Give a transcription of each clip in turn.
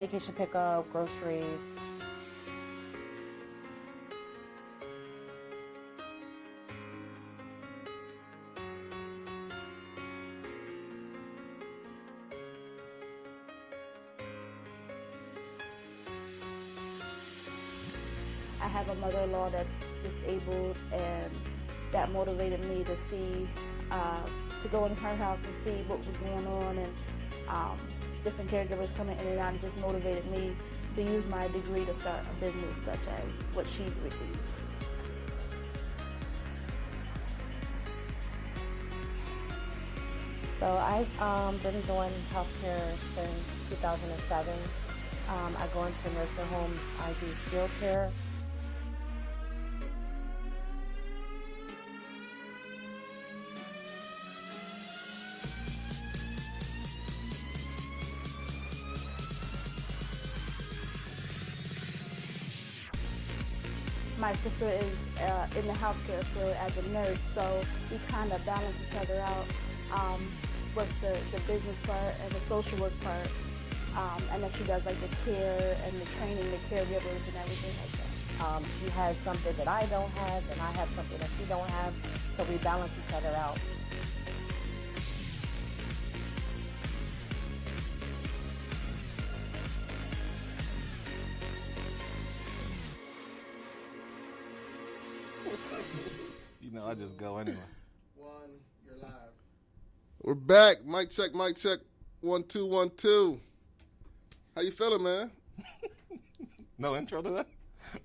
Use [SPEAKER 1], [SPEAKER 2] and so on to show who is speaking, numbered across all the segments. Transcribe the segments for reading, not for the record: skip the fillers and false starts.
[SPEAKER 1] Vacation pickup, groceries. I have a mother-in-law that's disabled, and that motivated me to see, to go in her house and see what was going on, and different caregivers coming in and out, and just motivated me to use my degree to start a business such as what she received. So I've been doing healthcare since 2007. I go into nursing homes. I do skilled care. My sister is in the healthcare field as a nurse, so we kind of balance each other out with the business part and the social work part. And then she does like the care and the training, the caregivers and everything like that. She has something that I don't have, and I have something that she don't have, so we balance each other out.
[SPEAKER 2] You know, I just go anyway.
[SPEAKER 3] You're live.
[SPEAKER 4] We're back. Mic check, mic check. 1 2 1 2. How you feeling, man?
[SPEAKER 2] No intro to that?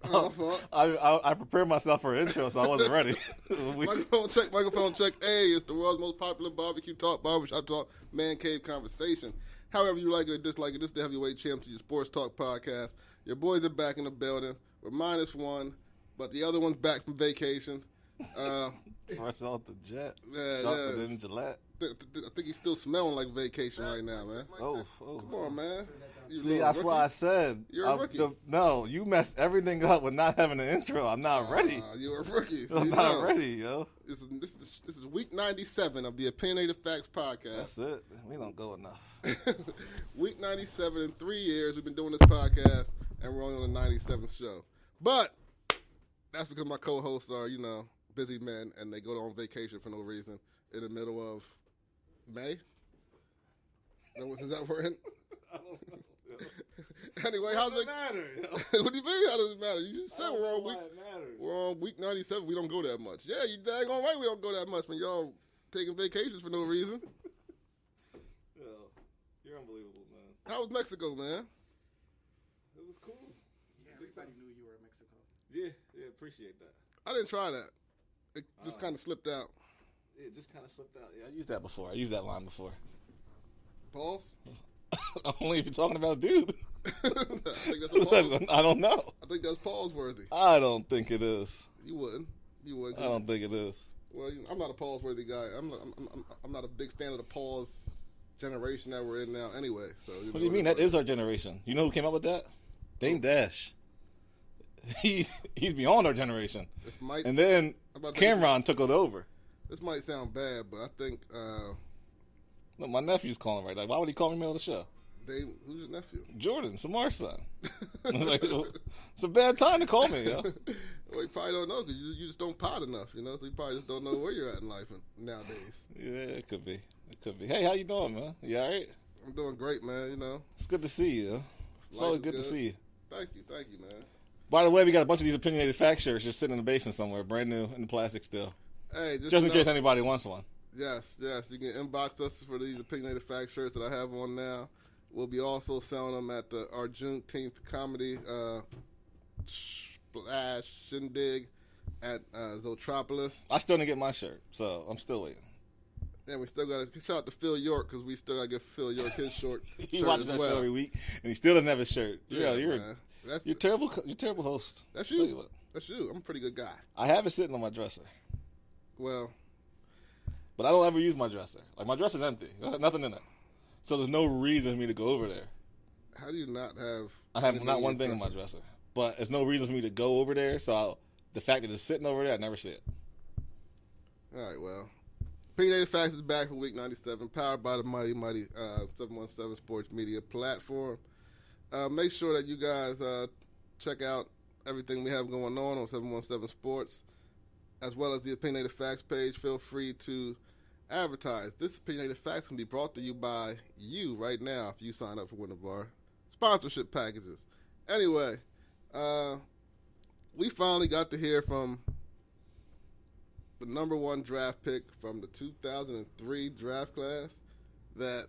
[SPEAKER 4] My fault.
[SPEAKER 2] I prepared myself for an intro, so I wasn't ready.
[SPEAKER 4] Microphone check, microphone check. Hey, it's the world's most popular barbecue talk, barbershop talk, man cave conversation. However you like it or dislike it, this is the Heavyweight Champs, your sports talk podcast. Your boys are back in the building. We're -1, but the other one's back from vacation.
[SPEAKER 2] Fresh off the jet.
[SPEAKER 4] Yeah,
[SPEAKER 2] Sharper than Gillette.
[SPEAKER 4] I think he's still smelling like vacation right now, man.
[SPEAKER 2] Oh.
[SPEAKER 4] Come on, man. You
[SPEAKER 2] See,
[SPEAKER 4] little
[SPEAKER 2] that's
[SPEAKER 4] rookie.
[SPEAKER 2] why I said.
[SPEAKER 4] You're a rookie.
[SPEAKER 2] No, you messed everything up with not having an intro. I'm not ready.
[SPEAKER 4] You're a rookie.
[SPEAKER 2] I'm not ready, yo.
[SPEAKER 4] This is week 97 of the Opinionated Facts Podcast.
[SPEAKER 2] That's it. We don't go enough.
[SPEAKER 4] Week 97 in 3 years. We've been doing this podcast, and we're only on the 97th show. But that's because my co-hosts are, busy men, and they go on vacation for no reason in the middle of May. Is that we're in?
[SPEAKER 2] I don't know.
[SPEAKER 4] Anyway, how's it
[SPEAKER 2] matter?
[SPEAKER 4] What do you mean? How does it matter? You just said
[SPEAKER 2] We're
[SPEAKER 4] we're on week 97. We don't go that much. Yeah, you daggone right. We don't go that much when y'all taking vacations for no reason.
[SPEAKER 2] Yo, you're unbelievable, man.
[SPEAKER 4] How was Mexico, man?
[SPEAKER 2] It was cool.
[SPEAKER 3] Yeah, everybody knew you were in Mexico.
[SPEAKER 2] Yeah, appreciate that.
[SPEAKER 4] I didn't try that. It just kind of slipped out.
[SPEAKER 2] It just kind of slipped out. Yeah, I used that before. I used that line before.
[SPEAKER 4] Pause.
[SPEAKER 2] Only if you're talking about a dude.
[SPEAKER 4] I think that's a pause.
[SPEAKER 2] I don't know.
[SPEAKER 4] I think that's pause worthy.
[SPEAKER 2] I don't think it is.
[SPEAKER 4] You wouldn't.
[SPEAKER 2] I don't think it is.
[SPEAKER 4] Well, I'm not a pause worthy guy. I'm not a big fan of the pause generation that we're in now. Anyway, so
[SPEAKER 2] What do you mean? That is our generation. You know who came up with that? Dame Dash. He's beyond our generation. And then Cameron took it over.
[SPEAKER 4] This might sound bad, but I think
[SPEAKER 2] Look, my nephew's calling right now. Why would he call me in the middle of the show?
[SPEAKER 4] Dave, who's your nephew?
[SPEAKER 2] Jordan, Samar's son. It's a bad time to call me, yo.
[SPEAKER 4] Well, you probably don't know because you just don't pot enough, so you probably just don't know where you're at in life nowadays.
[SPEAKER 2] Yeah, it could be. Hey, how you doing, man? You all right?
[SPEAKER 4] I'm doing great, man,
[SPEAKER 2] It's good to see you. It's always good to see you.
[SPEAKER 4] Thank you, man.
[SPEAKER 2] By the way, we got a bunch of these Opinionated Fact shirts just sitting in the basement somewhere, brand new in the plastic still.
[SPEAKER 4] Hey,
[SPEAKER 2] just in case anybody wants one.
[SPEAKER 4] Yes. You can inbox us for these Opinionated Fact shirts that I have on now. We'll be also selling them at our Juneteenth comedy splash shindig at Zotropolis.
[SPEAKER 2] I still didn't get my shirt, so I'm still waiting.
[SPEAKER 4] And we still got to shout out to Phil York because we still got to get Phil York his short.
[SPEAKER 2] He watches that show every week, and he still doesn't have his shirt.
[SPEAKER 4] Yeah,
[SPEAKER 2] you're terrible. You're terrible host.
[SPEAKER 4] That's you. That's you. I'm a pretty good guy.
[SPEAKER 2] I have it sitting on my dresser.
[SPEAKER 4] Well,
[SPEAKER 2] but I don't ever use my dresser. Like my dresser's empty. There's nothing in it. So there's no reason for me to go over there.
[SPEAKER 4] How do you not have?
[SPEAKER 2] I have not one thing in my dresser, but there's no reason for me to go over there. So the fact that it's sitting over there, I never see it.
[SPEAKER 4] All right, well, Opinionated Facts is back for week 97, powered by the mighty 717 Sports Media platform. Make sure that you guys check out everything we have going on 717 Sports, as well as the Opinionated Facts page. Feel free to advertise. This Opinionated Facts can be brought to you by you right now if you sign up for one of our sponsorship packages. Anyway, we finally got to hear from the number one draft pick from the 2003 draft class that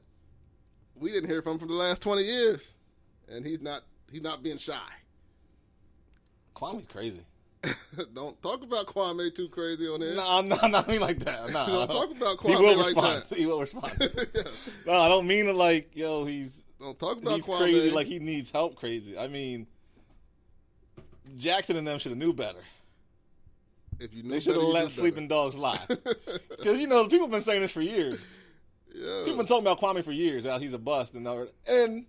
[SPEAKER 4] we didn't hear from for the last 20 years. And he's not being shy.
[SPEAKER 2] Kwame's crazy.
[SPEAKER 4] Don't talk about Kwame too crazy on here.
[SPEAKER 2] No, I'm not mean like that. No,
[SPEAKER 4] don't talk about Kwame like that.
[SPEAKER 2] He will respond. Yeah. No, I don't mean it like,
[SPEAKER 4] don't talk about
[SPEAKER 2] he's
[SPEAKER 4] Kwame.
[SPEAKER 2] Crazy like he needs help crazy. I mean, Jackson and them should have knew better.
[SPEAKER 4] If you knew
[SPEAKER 2] they should have let sleeping dogs lie. Because, people have been saying this for years.
[SPEAKER 4] Yeah.
[SPEAKER 2] People have been talking about Kwame for years. How he's a bust. And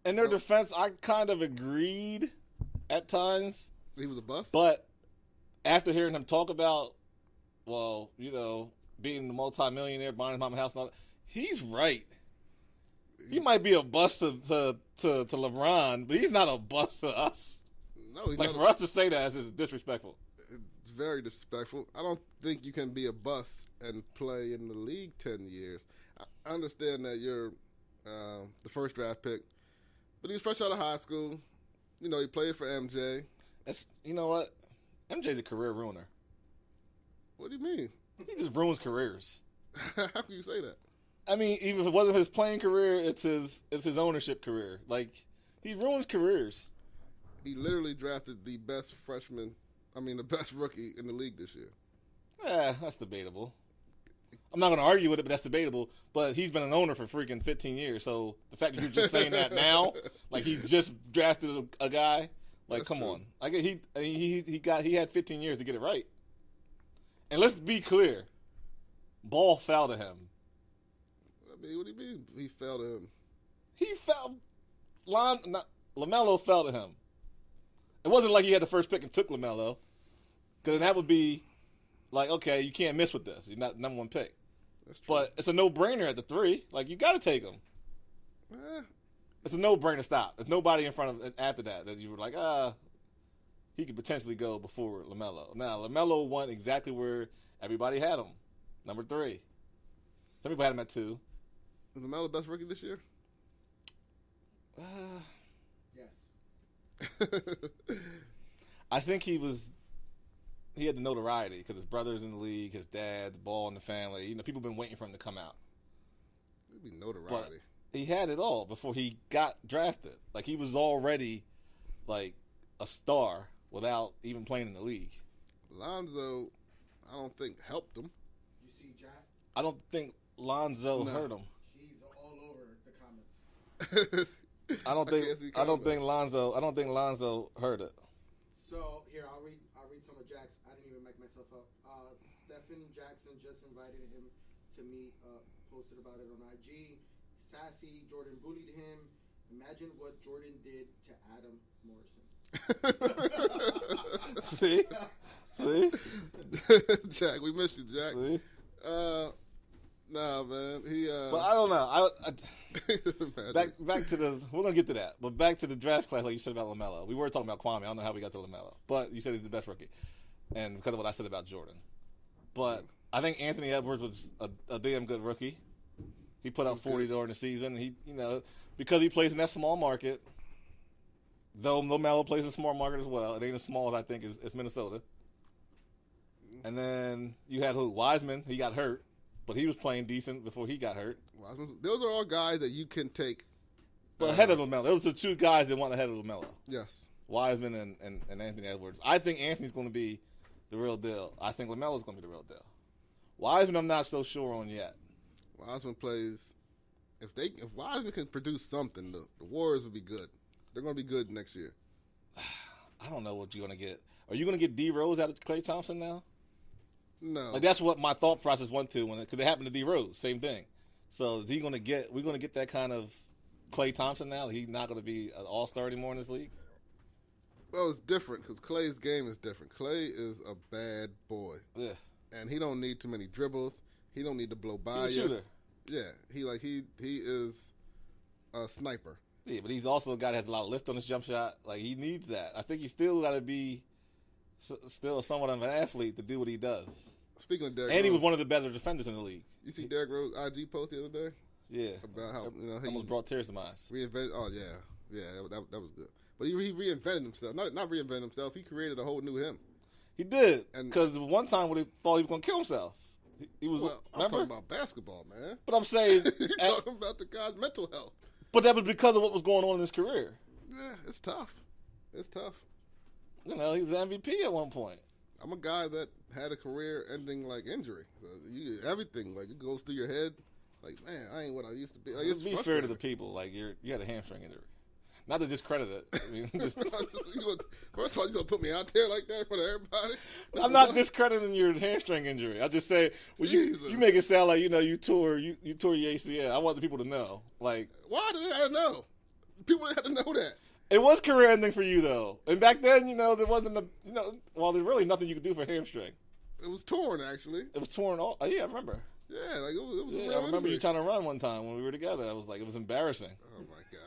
[SPEAKER 2] in their defense, I kind of agreed at times.
[SPEAKER 4] He was a bust?
[SPEAKER 2] But after hearing him talk about, being the multimillionaire, buying his mama house and all that, he's right. He might be a bust to LeBron, but he's not a bust to us.
[SPEAKER 4] No, he's
[SPEAKER 2] like, for us to say that is disrespectful.
[SPEAKER 4] It's very disrespectful. I don't think you can be a bust and play in the league 10 years. I understand that you're the first draft pick, but he's fresh out of high school. He played for MJ.
[SPEAKER 2] You know what? MJ's a career ruiner.
[SPEAKER 4] What do you mean?
[SPEAKER 2] He just ruins careers.
[SPEAKER 4] How can you say that?
[SPEAKER 2] I mean, even if it wasn't his playing career, it's his ownership career. Like, he ruins careers.
[SPEAKER 4] He literally drafted the best rookie in the league this year.
[SPEAKER 2] Yeah, that's debatable. I'm not going to argue with it, but that's debatable. But he's been an owner for freaking 15 years. So the fact that you're just saying that now, like he just drafted a guy, like,
[SPEAKER 4] that's
[SPEAKER 2] come
[SPEAKER 4] true.
[SPEAKER 2] on. Like he had 15 years to get it right. And let's be clear, ball fell to him.
[SPEAKER 4] I mean, what do you mean he fell to him?
[SPEAKER 2] He fell. LaMelo fell to him. It wasn't like he had the first pick and took LaMelo, because that would be like, okay, you can't miss with this. You're not the number one pick.
[SPEAKER 4] That's true.
[SPEAKER 2] But it's a no-brainer at the 3. Like, you got to take him. It's a no-brainer stop. There's nobody in front of after that you were like, he could potentially go before LaMelo. Now, LaMelo went exactly where everybody had him, number 3. Some people had him at 2.
[SPEAKER 4] Is LaMelo the best rookie this year?
[SPEAKER 3] Yes.
[SPEAKER 2] I think he had the notoriety because his brother's in the league, his dad, the ball in the family. People have been waiting for him to come out.
[SPEAKER 4] It'd be notoriety.
[SPEAKER 2] But he had it all before he got drafted. Like, he was already, like, a star without even playing in the league.
[SPEAKER 4] Lonzo, I don't think helped him.
[SPEAKER 3] You see Jack?
[SPEAKER 2] I don't think Lonzo hurt him.
[SPEAKER 3] He's all over the comments.
[SPEAKER 2] I don't think Lonzo hurt it.
[SPEAKER 3] So here, I'll read some of Jack's. I didn't even make myself up. Stephen Jackson just invited him to meet. Posted about it on IG. Sassy Jordan bullied him. Imagine what Jordan did to Adam Morrison.
[SPEAKER 2] See,
[SPEAKER 4] Jack, we miss you, Jack.
[SPEAKER 2] See,
[SPEAKER 4] nah, man.
[SPEAKER 2] But I don't know. Back to the. We're gonna get to that, but back to the draft class, like you said about LaMelo. We were talking about Kwame. I don't know how we got to LaMelo, but you said he's the best rookie, and because of what I said about Jordan. But I think Anthony Edwards was a damn good rookie. He put up 40 during the season. He, because he plays in that small market. Though LaMelo plays in a small market as well. It ain't as small as I think as Minnesota. And then you had Wiseman. He got hurt, but he was playing decent before he got hurt.
[SPEAKER 4] Those are all guys that you can take.
[SPEAKER 2] But ahead of LaMelo. Those are 2 guys that went ahead of LaMelo.
[SPEAKER 4] Yes.
[SPEAKER 2] Wiseman and Anthony Edwards. I think Anthony's going to be the real deal. I think LaMelo's going to be the real deal. Wiseman, I'm not so sure on yet.
[SPEAKER 4] Wiseman plays. If Wiseman can produce something, the Warriors will be good. They're going to be good next year.
[SPEAKER 2] I don't know what you're going to get. Are you going to get D Rose out of Klay Thompson now?
[SPEAKER 4] No.
[SPEAKER 2] Like, that's what my thought process went to because it happened to D Rose, same thing. So is he going to get? We're going to get that kind of Klay Thompson now. He's not going to be an all-star anymore in this league.
[SPEAKER 4] Well, it's different because Klay's game is different. Klay is a bad boy.
[SPEAKER 2] Yeah.
[SPEAKER 4] And he don't need too many dribbles. He don't need to blow by
[SPEAKER 2] He's a
[SPEAKER 4] you.
[SPEAKER 2] shooter.
[SPEAKER 4] Yeah, he is a sniper.
[SPEAKER 2] Yeah, but he's also a guy that has a lot of lift on his jump shot. Like, he needs that. I think he's still got to be still somewhat of an athlete to do what he does.
[SPEAKER 4] Speaking of Derrick
[SPEAKER 2] and
[SPEAKER 4] Rose,
[SPEAKER 2] he was one of the better defenders in the league.
[SPEAKER 4] You see Derrick Rose IG post the other day?
[SPEAKER 2] Yeah.
[SPEAKER 4] About how he
[SPEAKER 2] almost brought tears to my eyes.
[SPEAKER 4] Reinvented. Oh yeah, that was good. But he reinvented himself. Not reinvented himself. He created a whole new him.
[SPEAKER 2] He did. Because one time when he thought he was going to kill himself, he was.
[SPEAKER 4] Well, I'm talking about basketball, man.
[SPEAKER 2] But I'm saying
[SPEAKER 4] you're talking about the guy's mental health.
[SPEAKER 2] But that was because of what was going on in his career.
[SPEAKER 4] Yeah, it's tough. It's tough.
[SPEAKER 2] You know, he was the MVP at one point.
[SPEAKER 4] I'm a guy that had a career-ending like injury. So everything like it goes through your head. Like, man, I ain't what I used to be. Like,
[SPEAKER 2] Let's be fair to the people. Like, you had a hamstring injury. Not to discredit it. I mean,
[SPEAKER 4] first of all, you gonna put me out there like that in front of everybody?
[SPEAKER 2] I'm not discrediting your hamstring injury. I just say, well, you make it sound like you tore your ACL. I want the people to know. Like,
[SPEAKER 4] why do they have to know? People have to know that.
[SPEAKER 2] It was career ending for you though, and back then, there wasn't there's really nothing you could do for hamstring.
[SPEAKER 4] It was torn actually.
[SPEAKER 2] It was torn all. Oh, yeah, I remember.
[SPEAKER 4] Yeah, like it was a real
[SPEAKER 2] I remember
[SPEAKER 4] injury.
[SPEAKER 2] you trying to run one time when we were together. I was like, it was embarrassing.
[SPEAKER 4] Oh my god.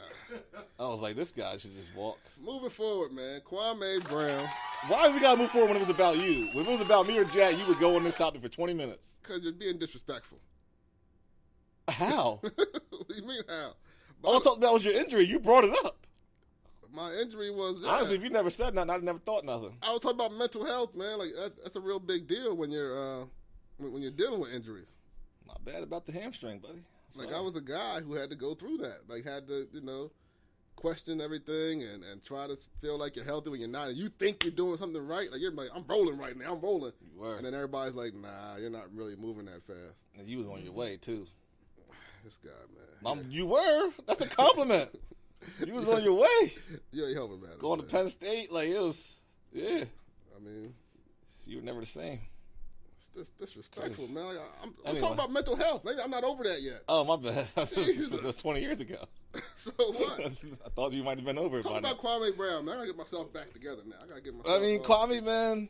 [SPEAKER 2] I was like, this guy should just walk.
[SPEAKER 4] Moving forward, man. Kwame Brown.
[SPEAKER 2] Why we gotta move forward when it was about you? When it was about me or Jack, you would go on this topic for 20 minutes.
[SPEAKER 4] Because you're being disrespectful.
[SPEAKER 2] How?
[SPEAKER 4] What do you mean how?
[SPEAKER 2] All I talked about was your injury. You brought it up.
[SPEAKER 4] My injury was...
[SPEAKER 2] Honestly, if you never said nothing, I'd never thought nothing.
[SPEAKER 4] I was talking about mental health, man. Like, that's a real big deal when you're dealing with injuries.
[SPEAKER 2] Not bad about the hamstring, buddy. Sorry.
[SPEAKER 4] Like, I was a guy who had to go through that. Like, had to, question everything and try to feel like you're healthy when you're not. And you think you're doing something right. Like, you're like, I'm rolling right now. I'm rolling.
[SPEAKER 2] You were.
[SPEAKER 4] And then everybody's like, nah, you're not really moving that fast.
[SPEAKER 2] And you was on your way, too.
[SPEAKER 4] This guy, man.
[SPEAKER 2] You were? That's a compliment. You was on your way.
[SPEAKER 4] You ain't helping, man.
[SPEAKER 2] Going to Penn State, like, it was, yeah.
[SPEAKER 4] I mean.
[SPEAKER 2] You were never the same.
[SPEAKER 4] It's disrespectful, man. Like, I'm
[SPEAKER 2] anyway.
[SPEAKER 4] talking about mental health. Maybe I'm not over that yet.
[SPEAKER 2] Oh, my bad. That's 20 years ago.
[SPEAKER 4] So what?
[SPEAKER 2] I thought you might have been over it by now.
[SPEAKER 4] Talk about Kwame Brown, man. I gotta get myself back together now. I gotta get myself.
[SPEAKER 2] Kwame, man,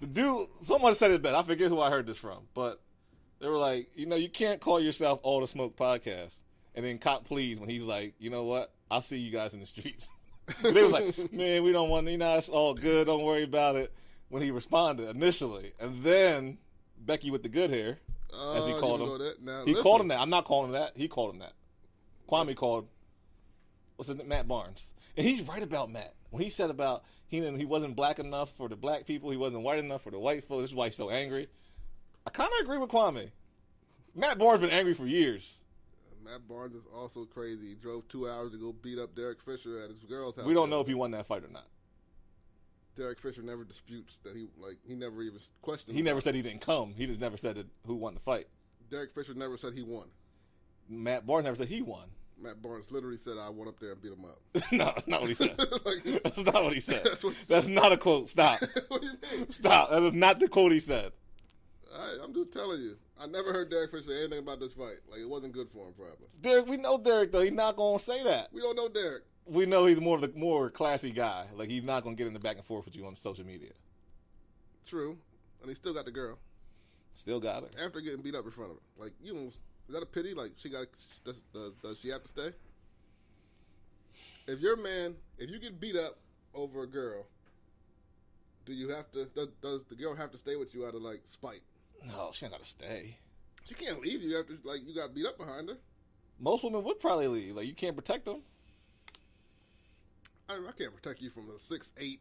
[SPEAKER 2] the dude. Someone said it best. I forget who I heard this from, but they were like, you can't call yourself All the Smoke Podcast and then cop please when he's like, you know what? I'll see you guys in the streets. They was like, man, we don't want. It's all good. Don't worry about it. When he responded initially, and then Becky with the good hair, as he called him, he called him that. I'm not calling him that. He called him that. Kwame called, what's his name? Matt Barnes. And he's right about Matt. When he said about he wasn't black enough for the black people, he wasn't white enough for the white folks, this is why he's so angry. I kind of agree with Kwame. Matt Barnes been angry for years.
[SPEAKER 4] Matt Barnes is also crazy. He drove 2 hours to go beat up Derek Fisher at his girl's house.
[SPEAKER 2] We don't know if he won that fight or not.
[SPEAKER 4] Derek Fisher never disputes that he never even questioned.
[SPEAKER 2] He never said he didn't come. He just never said who won the fight.
[SPEAKER 4] Derek Fisher never said he won.
[SPEAKER 2] Matt Barnes never said he won.
[SPEAKER 4] Matt Barnes literally said, I went up there and beat him up.
[SPEAKER 2] No, that's not what he said. That's not what he said. That's not a quote. Stop.
[SPEAKER 4] What do you mean?
[SPEAKER 2] Stop. That is not the quote he said.
[SPEAKER 4] I'm just telling you. I never heard Derek Fisher say anything about this fight. Like, it wasn't good for him, probably.
[SPEAKER 2] Derek, we know Derek, though. He's not going to say that.
[SPEAKER 4] We don't know Derek.
[SPEAKER 2] We know he's more classy guy. Like, he's not going to get in the back and forth with you on social media.
[SPEAKER 4] True. And he still got the girl.
[SPEAKER 2] Still got her.
[SPEAKER 4] After getting beat up in front of her. Like, is that a pity? Like, does she have to stay? If you get beat up over a girl, do you have to, does the girl have to stay with you out of, like, spite?
[SPEAKER 2] No, she ain't got to stay.
[SPEAKER 4] She can't leave you after, like, you got beat up behind her.
[SPEAKER 2] Most women would probably leave. Like, you can't protect them.
[SPEAKER 4] I can't protect you from a 6'8"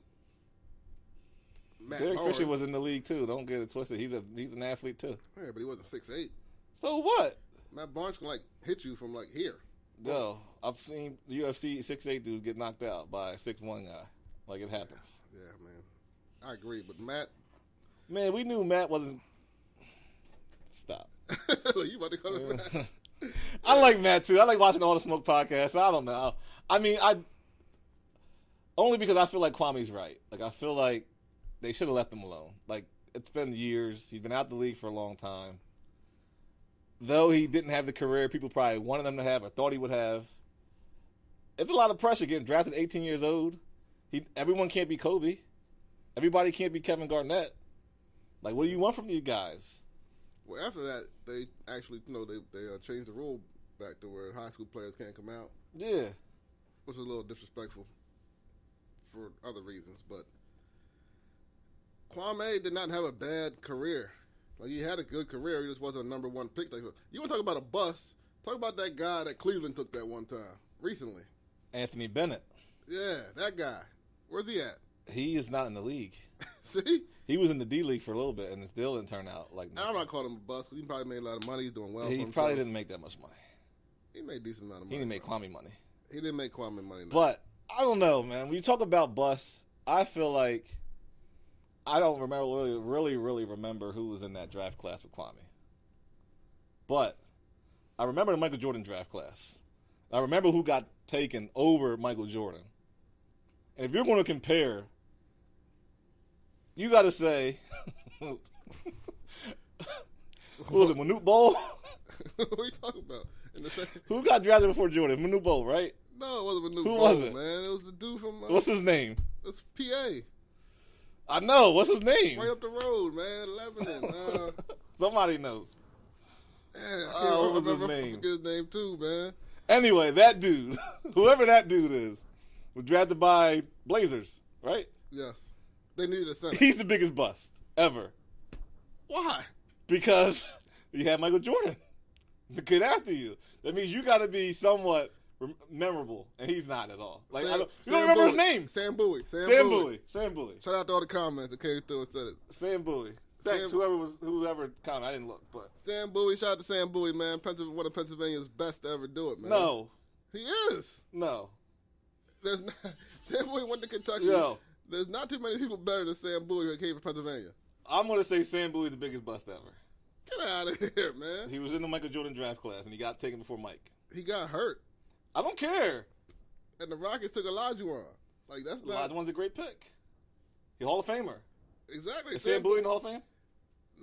[SPEAKER 4] Matt
[SPEAKER 2] Derek
[SPEAKER 4] Barnes.
[SPEAKER 2] Fisher was in the league, too. Don't get it twisted. He's an athlete, too.
[SPEAKER 4] Yeah, but he wasn't 6'8".
[SPEAKER 2] So what?
[SPEAKER 4] Matt Barnes can, like, hit you from, like, here.
[SPEAKER 2] No, I've seen the UFC 6'8" dudes get knocked out by a 6'1" guy. Like, it happens.
[SPEAKER 4] Yeah, man. I agree, but Matt...
[SPEAKER 2] Man, we knew Matt wasn't... Stop.
[SPEAKER 4] You about to call him Matt?
[SPEAKER 2] I like Matt, too. I like watching All the Smoke podcasts. I don't know. I mean, only because I feel like Kwame's right. Like, I feel like they should have left him alone. Like, it's been years. He's been out the league for a long time. Though he didn't have the career people probably wanted him to have or thought he would have. It's a lot of pressure getting drafted at 18 years old. Everyone can't be Kobe. Everybody can't be Kevin Garnett. Like, what do you want from these guys?
[SPEAKER 4] Well, after that, they actually, they changed the rule back to where high school players can't come out.
[SPEAKER 2] Yeah.
[SPEAKER 4] which was a little disrespectful for other reasons. But Kwame did not have a bad career. Like, he had a good career. He just wasn't a number one pick. Like, you want to talk about a bust? Talk about that guy that Cleveland took that one time recently.
[SPEAKER 2] Anthony Bennett.
[SPEAKER 4] Yeah, that guy. Where's he at?
[SPEAKER 2] He is not in the league.
[SPEAKER 4] See?
[SPEAKER 2] He was in the D League for a little bit, and it still didn't turn out like that.
[SPEAKER 4] I'm not calling him a bust. He probably made a lot of money. He's doing well.
[SPEAKER 2] He probably didn't make that much money.
[SPEAKER 4] He made a decent amount of money.
[SPEAKER 2] He didn't make Kwame money.
[SPEAKER 4] He didn't make Kwame money. No.
[SPEAKER 2] But I don't know, man. When you talk about busts, I feel like I don't really remember who was in that draft class with Kwame. But I remember the Michael Jordan draft class. I remember who got taken over Michael Jordan. And if you're going to compare, you got to say, what was it, Manute Bol?
[SPEAKER 4] What are you talking about?
[SPEAKER 2] Who got drafted before Jordan? Manute Bol, right?
[SPEAKER 4] No, it wasn't Manute
[SPEAKER 2] Who
[SPEAKER 4] Bol,
[SPEAKER 2] was it?
[SPEAKER 4] man. It was the dude from...
[SPEAKER 2] What's his name?
[SPEAKER 4] It's PA.
[SPEAKER 2] I know. What's his name?
[SPEAKER 4] Right up the road, man. Lebanon.
[SPEAKER 2] Somebody knows.
[SPEAKER 4] Man,
[SPEAKER 2] What was his name?
[SPEAKER 4] I forget his name too, man.
[SPEAKER 2] Anyway, that dude, whoever that dude is, was drafted by Blazers, right?
[SPEAKER 4] Yes. They needed a center.
[SPEAKER 2] He's the biggest bust ever.
[SPEAKER 4] Why?
[SPEAKER 2] Because you had Michael Jordan, the kid after you. That means you got to be somewhat memorable, and he's not at all. Like, you don't remember his name?
[SPEAKER 4] Sam Bowie.
[SPEAKER 2] Sam Bowie.
[SPEAKER 4] Shout out to all the comments that came through and said it.
[SPEAKER 2] Sam Bowie. Thanks, whoever commented. I didn't look, but
[SPEAKER 4] Sam Bowie. Shout out to Sam Bowie, man. One of Pennsylvania's best to ever do it, man.
[SPEAKER 2] No.
[SPEAKER 4] He is.
[SPEAKER 2] No.
[SPEAKER 4] There's not, Sam Bowie went to Kentucky.
[SPEAKER 2] Yo.
[SPEAKER 4] There's not too many people better than Sam Bowie who came from Pennsylvania.
[SPEAKER 2] I'm going to say Sam Bowie's the biggest bust ever.
[SPEAKER 4] Get out of here, man.
[SPEAKER 2] He was in the Michael Jordan draft class, and he got taken before Mike.
[SPEAKER 4] He got hurt.
[SPEAKER 2] I don't care.
[SPEAKER 4] And the Rockets took Olajuwon. Like, that's not...
[SPEAKER 2] Olajuwon's a great pick. He's a Hall of Famer.
[SPEAKER 4] Exactly.
[SPEAKER 2] Is Sam Bowie in the Hall of Fame?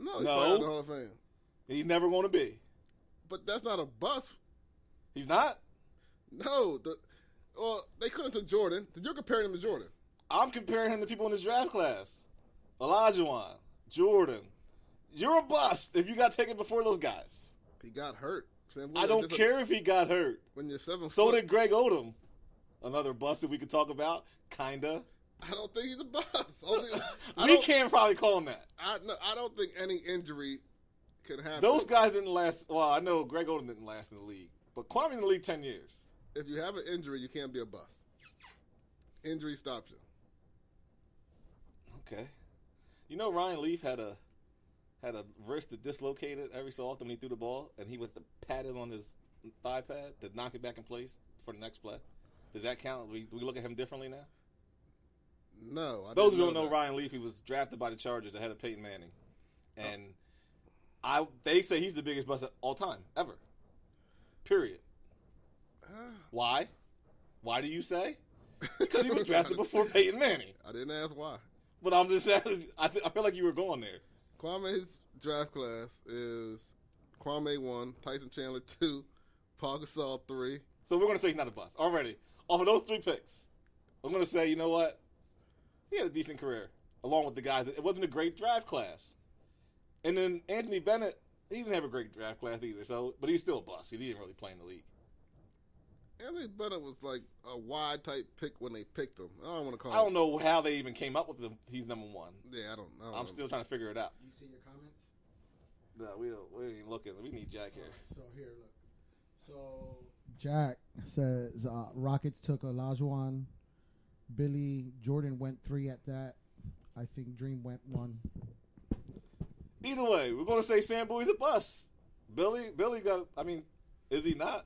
[SPEAKER 4] No, he's probably in the Hall of Fame.
[SPEAKER 2] He's never going to be.
[SPEAKER 4] But that's not a bust.
[SPEAKER 2] He's not?
[SPEAKER 4] No. Well, they couldn't took Jordan. You're comparing him to Jordan.
[SPEAKER 2] I'm comparing him to people in this draft class. Olajuwon, Jordan. You're a bust if you got taken before those guys.
[SPEAKER 4] He got hurt. Sam Bowie,
[SPEAKER 2] I don't care if he got hurt.
[SPEAKER 4] When you're 7
[SPEAKER 2] So
[SPEAKER 4] foot.
[SPEAKER 2] did Greg Odom. Another bust that we could talk about. Kinda.
[SPEAKER 4] I don't think he's a bust.
[SPEAKER 2] We can't probably call him that.
[SPEAKER 4] I don't think any injury can happen.
[SPEAKER 2] Those guys didn't last. Well, I know Greg Odom didn't last in the league. But Kwame in the league 10 years.
[SPEAKER 4] If you have an injury, you can't be a bust. Injury stops you.
[SPEAKER 2] Okay. You know Ryan Leaf had a wrist that dislocated every so often when he threw the ball, and he went to pat it on his thigh pad to knock it back in place for the next play. Does that count? We look at him differently now?
[SPEAKER 4] No.
[SPEAKER 2] Those who don't know Ryan Leaf, he was drafted by the Chargers ahead of Peyton Manning. And they say he's the biggest bust of all time, ever. Period. Why? Why do you say? Because he was drafted before Peyton Manning.
[SPEAKER 4] I didn't ask why.
[SPEAKER 2] But I'm just saying, I feel like you were going there.
[SPEAKER 4] Kwame's draft class is Kwame 1, Tyson Chandler 2, Paul Gasol 3.
[SPEAKER 2] So we're going to say he's not a bust already. Off of those 3 picks, I'm going to say, you know what? He had a decent career, along with the guys. It wasn't a great draft class. And then Anthony Bennett, he didn't have a great draft class either. But he's still a bust. He didn't really play in the league.
[SPEAKER 4] Anthony Bennett was like a wide type pick when they picked him. I don't want to call
[SPEAKER 2] I don't know how they even came up with him. He's number 1.
[SPEAKER 4] Yeah, I don't know.
[SPEAKER 2] I'm still trying to figure it out.
[SPEAKER 3] You see your comments?
[SPEAKER 2] No, we ain't even looking. We need Jack here.
[SPEAKER 3] Right, so here, look. So
[SPEAKER 5] Jack says Rockets took Olajuwon. Billy Jordan went 3 at that. I think Dream went 1.
[SPEAKER 2] Either way, we're going to say Sam Bowie's a bust. Billy got, I mean, is he not?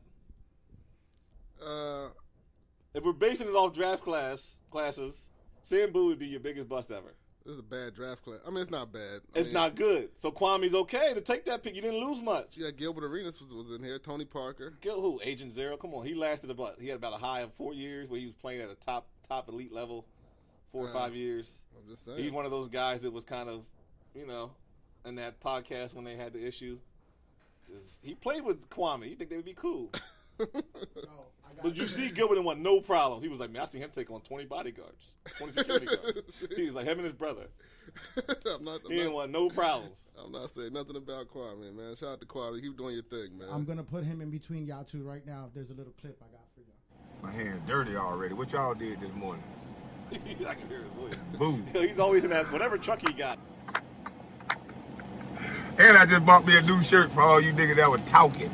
[SPEAKER 2] If we're basing it off draft classes, Sam Bowie would be your biggest bust ever.
[SPEAKER 4] This is a bad draft class. I mean, it's not bad.
[SPEAKER 2] It's not good. So Kwame's okay to take that pick. You didn't lose much.
[SPEAKER 4] Yeah, Gilbert Arenas was in here. Tony Parker.
[SPEAKER 2] Who? Agent Zero? Come on. He lasted he had about a high of 4 years where he was playing at a top elite level, 4 or 5 years.
[SPEAKER 4] I'm just saying.
[SPEAKER 2] He's one of those guys that was kind of, in that podcast when they had the issue. He played with Kwame. You think they would be cool. But you see Gilbert didn't want no problems. He was like, man, I seen him take on 20 bodyguards, 20 security guards. He was like him and his brother. He didn't want no problems.
[SPEAKER 4] I'm not saying nothing about Kwame, man. Shout out to Kwame. Keep doing your thing, man.
[SPEAKER 5] I'm going to put him in between y'all two right now. There's a little clip I got for y'all.
[SPEAKER 6] My hands dirty already. What y'all did this morning?
[SPEAKER 2] I can hear his voice.
[SPEAKER 6] Boom.
[SPEAKER 2] He's always in that whatever truck he got.
[SPEAKER 6] And I just bought me a new shirt for all you niggas that were talking.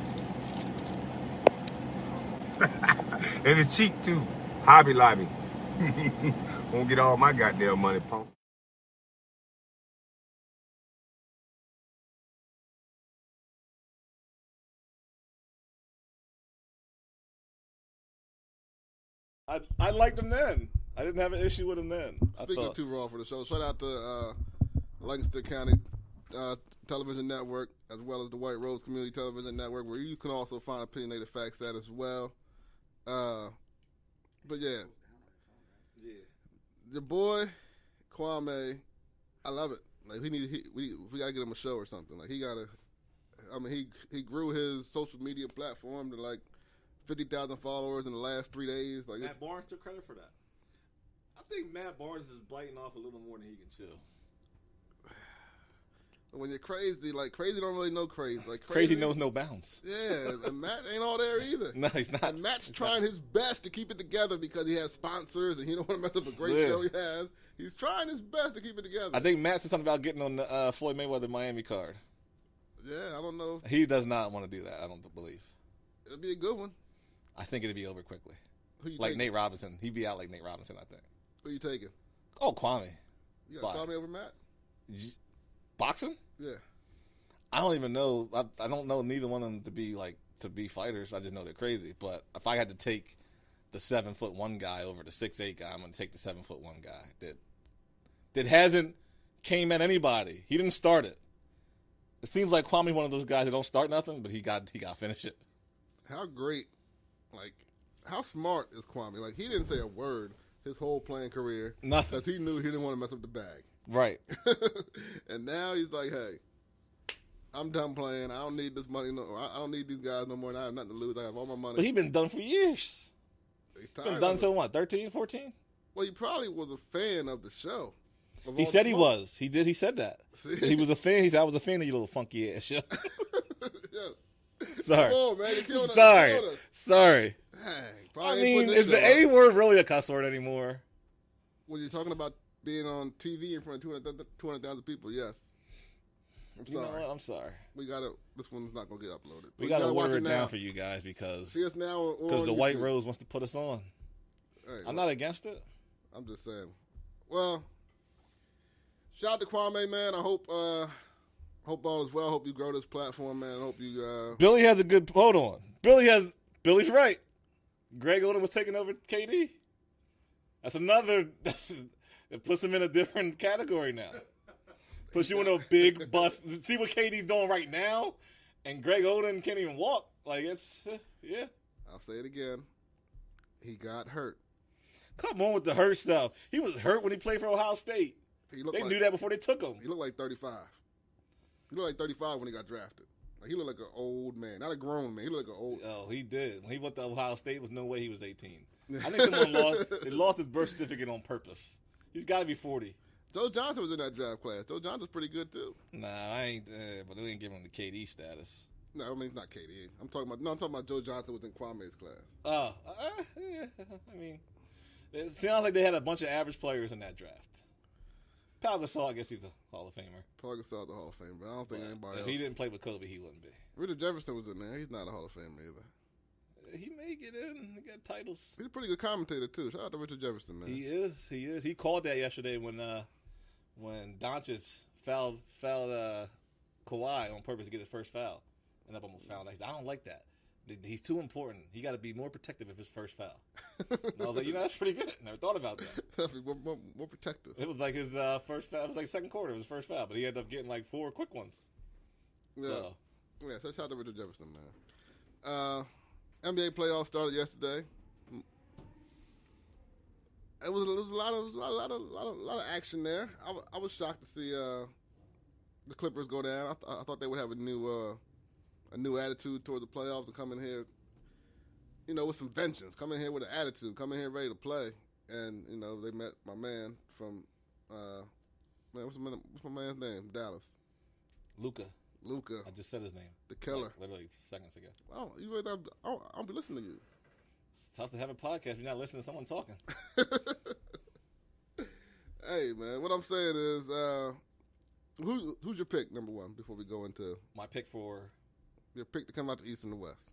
[SPEAKER 6] And it's cheap too. Hobby Lobby. Won't get all my goddamn money, punk.
[SPEAKER 2] I liked him then. I didn't have an issue with him then.
[SPEAKER 4] Speaking of Too Raw for the show, shout out to Lancaster County Television Network, as well as the White Rose Community Television Network, where you can also find Opinionated Facts at as well. But yeah, your boy Kwame, I love it. Like we gotta get him a show or something. Like he grew his social media platform to like 50,000 followers in the last 3 days. Like
[SPEAKER 2] Matt Barnes took credit for that. I think Matt Barnes is biting off a little more than he can chew.
[SPEAKER 4] When you're crazy, like crazy don't really know crazy. Like
[SPEAKER 2] crazy knows no bounds.
[SPEAKER 4] Yeah, and Matt ain't all there either.
[SPEAKER 2] No, he's not.
[SPEAKER 4] And Matt's trying his best to keep it together because he has sponsors and he don't want to mess up a great show he has. He's trying his best to keep it together.
[SPEAKER 2] I think Matt said something about getting on the Floyd Mayweather Miami card.
[SPEAKER 4] Yeah, I don't know.
[SPEAKER 2] He does not want to do that, I don't believe.
[SPEAKER 4] It'll be a good one.
[SPEAKER 2] I think it'd be over quickly.
[SPEAKER 4] Who you
[SPEAKER 2] like
[SPEAKER 4] taking?
[SPEAKER 2] Nate Robinson. He'd be out like Nate Robinson, I think.
[SPEAKER 4] Who you taking?
[SPEAKER 2] Oh, Kwame.
[SPEAKER 4] You got Kwame over Matt?
[SPEAKER 2] Boxing?
[SPEAKER 4] Yeah.
[SPEAKER 2] I don't even know. I don't know neither one of them to be fighters. I just know they're crazy. But if I had to take the 7'1" guy over the 6'8" guy, I'm going to take the 7'1" guy that hasn't came at anybody. He didn't start it. It seems like Kwame's one of those guys that don't start nothing, but he got to finish it.
[SPEAKER 4] How great, like, how smart is Kwame? Like, he didn't say a word his whole playing career.
[SPEAKER 2] Nothing.
[SPEAKER 4] Because he knew he didn't want to mess up the bag.
[SPEAKER 2] Right.
[SPEAKER 4] And now he's like, hey, I'm done playing. I don't need this money. No, I don't need these guys no more. And I have nothing to lose. I have all my money.
[SPEAKER 2] But he's been done for years.
[SPEAKER 4] He's
[SPEAKER 2] been done so what, 13, 14?
[SPEAKER 4] Well, he probably was a fan of the show.
[SPEAKER 2] He said he was. He did. He said that. See? He was a fan. He said, I was a fan of your little funky ass show.
[SPEAKER 4] Yeah.
[SPEAKER 2] Sorry.
[SPEAKER 4] Come on, man. You're killing
[SPEAKER 2] Sorry.
[SPEAKER 4] us.
[SPEAKER 2] Sorry.
[SPEAKER 4] Dang,
[SPEAKER 2] I mean, is the A word really a cuss word anymore?
[SPEAKER 4] When you're talking about being on TV in front of 200,000 people, yes. I'm sorry.
[SPEAKER 2] You know what? I'm sorry.
[SPEAKER 4] This one's not going to get uploaded.
[SPEAKER 2] We got to water it down for you guys because
[SPEAKER 4] see us now
[SPEAKER 2] the White Rose wants to put us on.
[SPEAKER 4] Hey,
[SPEAKER 2] I'm not against it.
[SPEAKER 4] I'm just saying. Well, shout out to Kwame, man. I hope all is well. Hope you grow this platform, man. I hope you.
[SPEAKER 2] Billy has a good hold on. Billy's right. Greg Oden was taking over KD. That's another. It puts him in a different category now. Puts you in a big bus. See what KD's doing right now, and Greg Oden can't even walk. Like it's yeah.
[SPEAKER 4] I'll say it again. He got hurt.
[SPEAKER 2] Come on with the hurt stuff. He was hurt when he played for Ohio State. They knew that before they took him.
[SPEAKER 4] He looked like 35. He looked like 35 when he got drafted. Like he looked like an old man, not a grown man. He looked like an old.
[SPEAKER 2] Oh, he did. When he went to Ohio State, there was no way he was 18. I think they lost his birth certificate on purpose. He's got to be 40.
[SPEAKER 4] Joe Johnson was in that draft class. Joe Johnson's pretty good too.
[SPEAKER 2] Nah, I ain't. But they didn't give him the KD status.
[SPEAKER 4] No, I mean it's not KD. I'm talking about Joe Johnson was in Kwame's class.
[SPEAKER 2] Oh, yeah. I mean, it sounds like they had a bunch of average players in that draft. Pau Gasol, I guess he's a Hall of Famer.
[SPEAKER 4] Pau Gasol's a Hall of Famer. I don't think anybody
[SPEAKER 2] if
[SPEAKER 4] else.
[SPEAKER 2] he didn't play with Kobe, he wouldn't be.
[SPEAKER 4] Richard Jefferson was in there. He's not a Hall of Famer either.
[SPEAKER 2] He may get in. He got titles.
[SPEAKER 4] He's a pretty good commentator too. Shout out to Richard Jefferson, man.
[SPEAKER 2] He is. He called that yesterday when Doncic fouled Kawhi on purpose to get his first foul, and up almost fouled. I don't like that. He's too important. He got to be more protective of his first foul. And I was like, that's pretty good. Never thought about that.
[SPEAKER 4] more protective.
[SPEAKER 2] It was like his first foul. It was like second quarter of his first foul, but he ended up getting like 4 quick ones.
[SPEAKER 4] Yeah.
[SPEAKER 2] So
[SPEAKER 4] Shout out to Richard Jefferson, man. NBA playoffs started yesterday. It was a lot of action there. I was shocked to see the Clippers go down. I thought they would have a new attitude toward the playoffs and come in here, with some vengeance. Come in here with an attitude. Come in here ready to play. And they met my man from what's my man's name? Dallas.
[SPEAKER 2] Luka.
[SPEAKER 4] Luka.
[SPEAKER 2] I just said his name.
[SPEAKER 4] The killer.
[SPEAKER 2] Like, literally seconds ago.
[SPEAKER 4] I don't be listening to you.
[SPEAKER 2] It's tough to have a podcast if you're not listening to someone talking.
[SPEAKER 4] Hey, man, what I'm saying is, who's your pick, number one, before we go into
[SPEAKER 2] My pick for
[SPEAKER 4] your pick to come out the East and the West?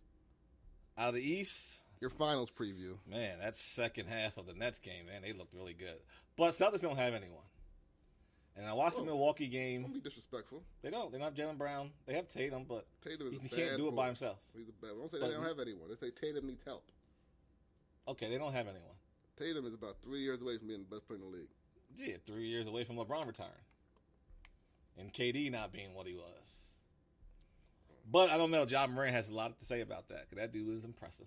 [SPEAKER 2] out of the East,
[SPEAKER 4] Your finals preview.
[SPEAKER 2] man, that second half of the Nets game, man, they looked really good. But Celtics don't have anyone. And I watched the Milwaukee game.
[SPEAKER 4] Don't be disrespectful.
[SPEAKER 2] They don't. They don't have Jaylen Brown. They have Tatum, but
[SPEAKER 4] Tatum is
[SPEAKER 2] he
[SPEAKER 4] a
[SPEAKER 2] can't
[SPEAKER 4] bad
[SPEAKER 2] do it
[SPEAKER 4] boy.
[SPEAKER 2] by himself.
[SPEAKER 4] He's a bad. Don't say
[SPEAKER 2] But
[SPEAKER 4] they don't have anyone. They say Tatum needs help.
[SPEAKER 2] Okay, they don't have anyone.
[SPEAKER 4] Tatum is about 3 years away from being the best player in the league.
[SPEAKER 2] Yeah, 3 years away from LeBron retiring. And KD not being what he was. But I don't know. John Moran has a lot to say about that, because that dude was impressive.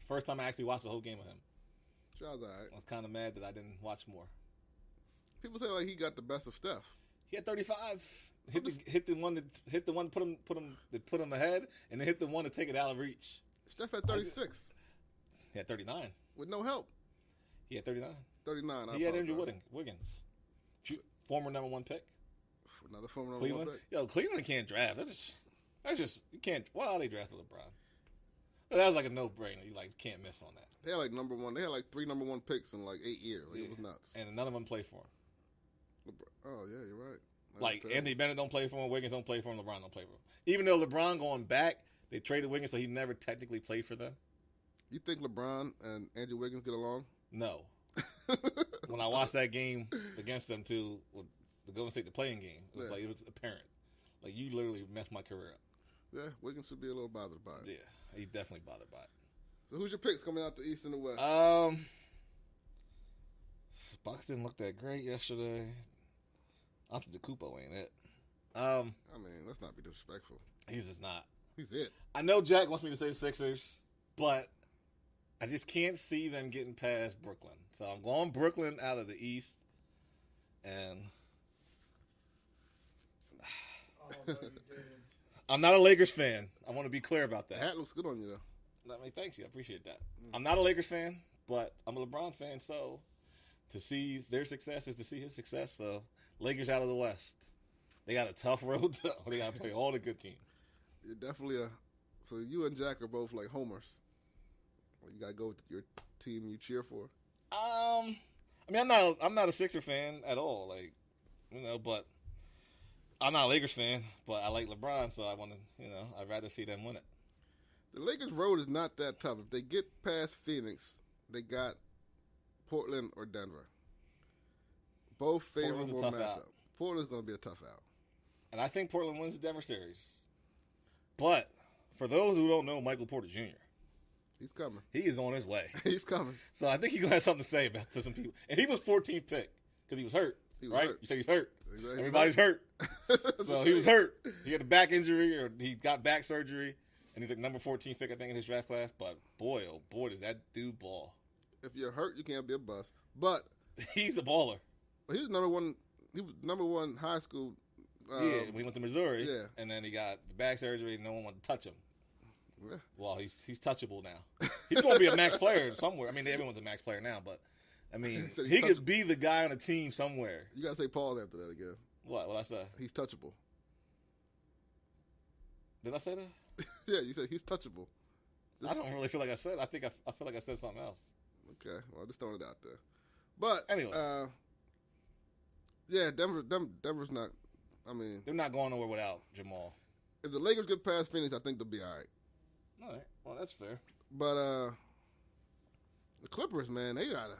[SPEAKER 2] First time I actually watched the whole game of him.
[SPEAKER 4] Shaw's all right.
[SPEAKER 2] I was kind of mad that I didn't watch more.
[SPEAKER 4] People say like he got the best of Steph.
[SPEAKER 2] He had 35. Hit the one that put him ahead, and then hit the one to take it out of reach.
[SPEAKER 4] Steph had 36
[SPEAKER 2] He had 39.
[SPEAKER 4] with no help.
[SPEAKER 2] He had 39.
[SPEAKER 4] 39.
[SPEAKER 2] He had Andrew Wiggins, former number one pick.
[SPEAKER 4] Another former number
[SPEAKER 2] Cleveland.
[SPEAKER 4] one pick.
[SPEAKER 2] Yo, Cleveland can't draft. That's just you can't. Well, they drafted LeBron. But that was like a no-brainer. You like can't miss on that.
[SPEAKER 4] They had like number one. They had like 3 number one picks in like 8 years. Like,
[SPEAKER 2] Yeah.
[SPEAKER 4] It was nuts.
[SPEAKER 2] And none of them play for him.
[SPEAKER 4] Oh yeah, you're right. That
[SPEAKER 2] Like
[SPEAKER 4] was terrible.
[SPEAKER 2] Anthony Bennett don't play for him. Wiggins don't play for him. LeBron don't play for him. Even though LeBron going back, they traded Wiggins, so he never technically played for them.
[SPEAKER 4] You think LeBron and Andrew Wiggins get along?
[SPEAKER 2] No. When I watched that game against them too, with the Golden State the playing game, it was
[SPEAKER 4] Yeah.
[SPEAKER 2] like it was apparent. Like you literally messed my career up.
[SPEAKER 4] Yeah, Wiggins should be a little bothered by it.
[SPEAKER 2] Yeah, he's definitely bothered by it.
[SPEAKER 4] So who's your picks coming out the East and the West?
[SPEAKER 2] Bucks didn't look that great yesterday. Antetokounmpo ain't it.
[SPEAKER 4] I mean, let's not be disrespectful.
[SPEAKER 2] He's just not.
[SPEAKER 4] He's it.
[SPEAKER 2] I know Jack wants me to say Sixers, but I just can't see them getting past Brooklyn. So I'm going Brooklyn out of the East, and
[SPEAKER 3] Oh, no, you didn't.
[SPEAKER 2] I'm not a Lakers fan. I want to be clear about
[SPEAKER 4] The
[SPEAKER 2] that.
[SPEAKER 4] hat looks good on you though.
[SPEAKER 2] I mean, thanks you. I appreciate that. I'm not a Lakers fan, but I'm a LeBron fan, so to see their success is to see his success. So Lakers out of the West. They got a tough road, though. They got to play all the good teams.
[SPEAKER 4] You're definitely So you and Jack are both like homers. Well, you gotta go with your team you cheer for.
[SPEAKER 2] I mean, I'm not a Sixer fan at all. Like, but I'm not a Lakers fan. But I like LeBron, so I want to, I'd rather see them win it.
[SPEAKER 4] The Lakers' road is not that tough. If they get past Phoenix, they got Portland or Denver. Both
[SPEAKER 2] Portland's a
[SPEAKER 4] favorable
[SPEAKER 2] tough
[SPEAKER 4] matchup.
[SPEAKER 2] out.
[SPEAKER 4] Portland's gonna be a tough out.
[SPEAKER 2] And I think Portland wins the Denver series. But for those who don't know Michael Porter Jr.,
[SPEAKER 4] He's coming.
[SPEAKER 2] he is on his way.
[SPEAKER 4] He's coming.
[SPEAKER 2] So I think he's going to have something to say about to some people. And he was 14th pick because he was hurt,
[SPEAKER 4] He was
[SPEAKER 2] right?
[SPEAKER 4] hurt.
[SPEAKER 2] You said he's hurt.
[SPEAKER 4] Exactly.
[SPEAKER 2] Everybody's hurt. So he was hurt. He had a back injury or he got back surgery. And he's like number 14 pick, I think, in his draft class. But boy, oh boy, does that dude ball.
[SPEAKER 4] If you're hurt, you can't be a bust. But
[SPEAKER 2] He's a baller.
[SPEAKER 4] he was number one. He was number one high school.
[SPEAKER 2] Yeah, when he went to Missouri.
[SPEAKER 4] yeah.
[SPEAKER 2] And then he got the back surgery and no one wanted to touch him.
[SPEAKER 4] Yeah.
[SPEAKER 2] Well, he's touchable now. He's going to be a max player somewhere. I mean, everyone's a max player now, but I mean,
[SPEAKER 4] So he's
[SPEAKER 2] he could be the guy on the team somewhere.
[SPEAKER 4] You gotta say pause after that again.
[SPEAKER 2] What I say?
[SPEAKER 4] He's touchable.
[SPEAKER 2] Did I say that?
[SPEAKER 4] Yeah, you said he's touchable.
[SPEAKER 2] I don't really feel like I said. I think I feel like I said something else.
[SPEAKER 4] Okay, well, just throwing it out there. But
[SPEAKER 2] Anyway.
[SPEAKER 4] yeah, Denver's not. I mean,
[SPEAKER 2] They're not going nowhere without Jamal.
[SPEAKER 4] if the Lakers get past Phoenix, I think they'll be all right.
[SPEAKER 2] All right. Well, that's fair.
[SPEAKER 4] But the Clippers, man, they gotta.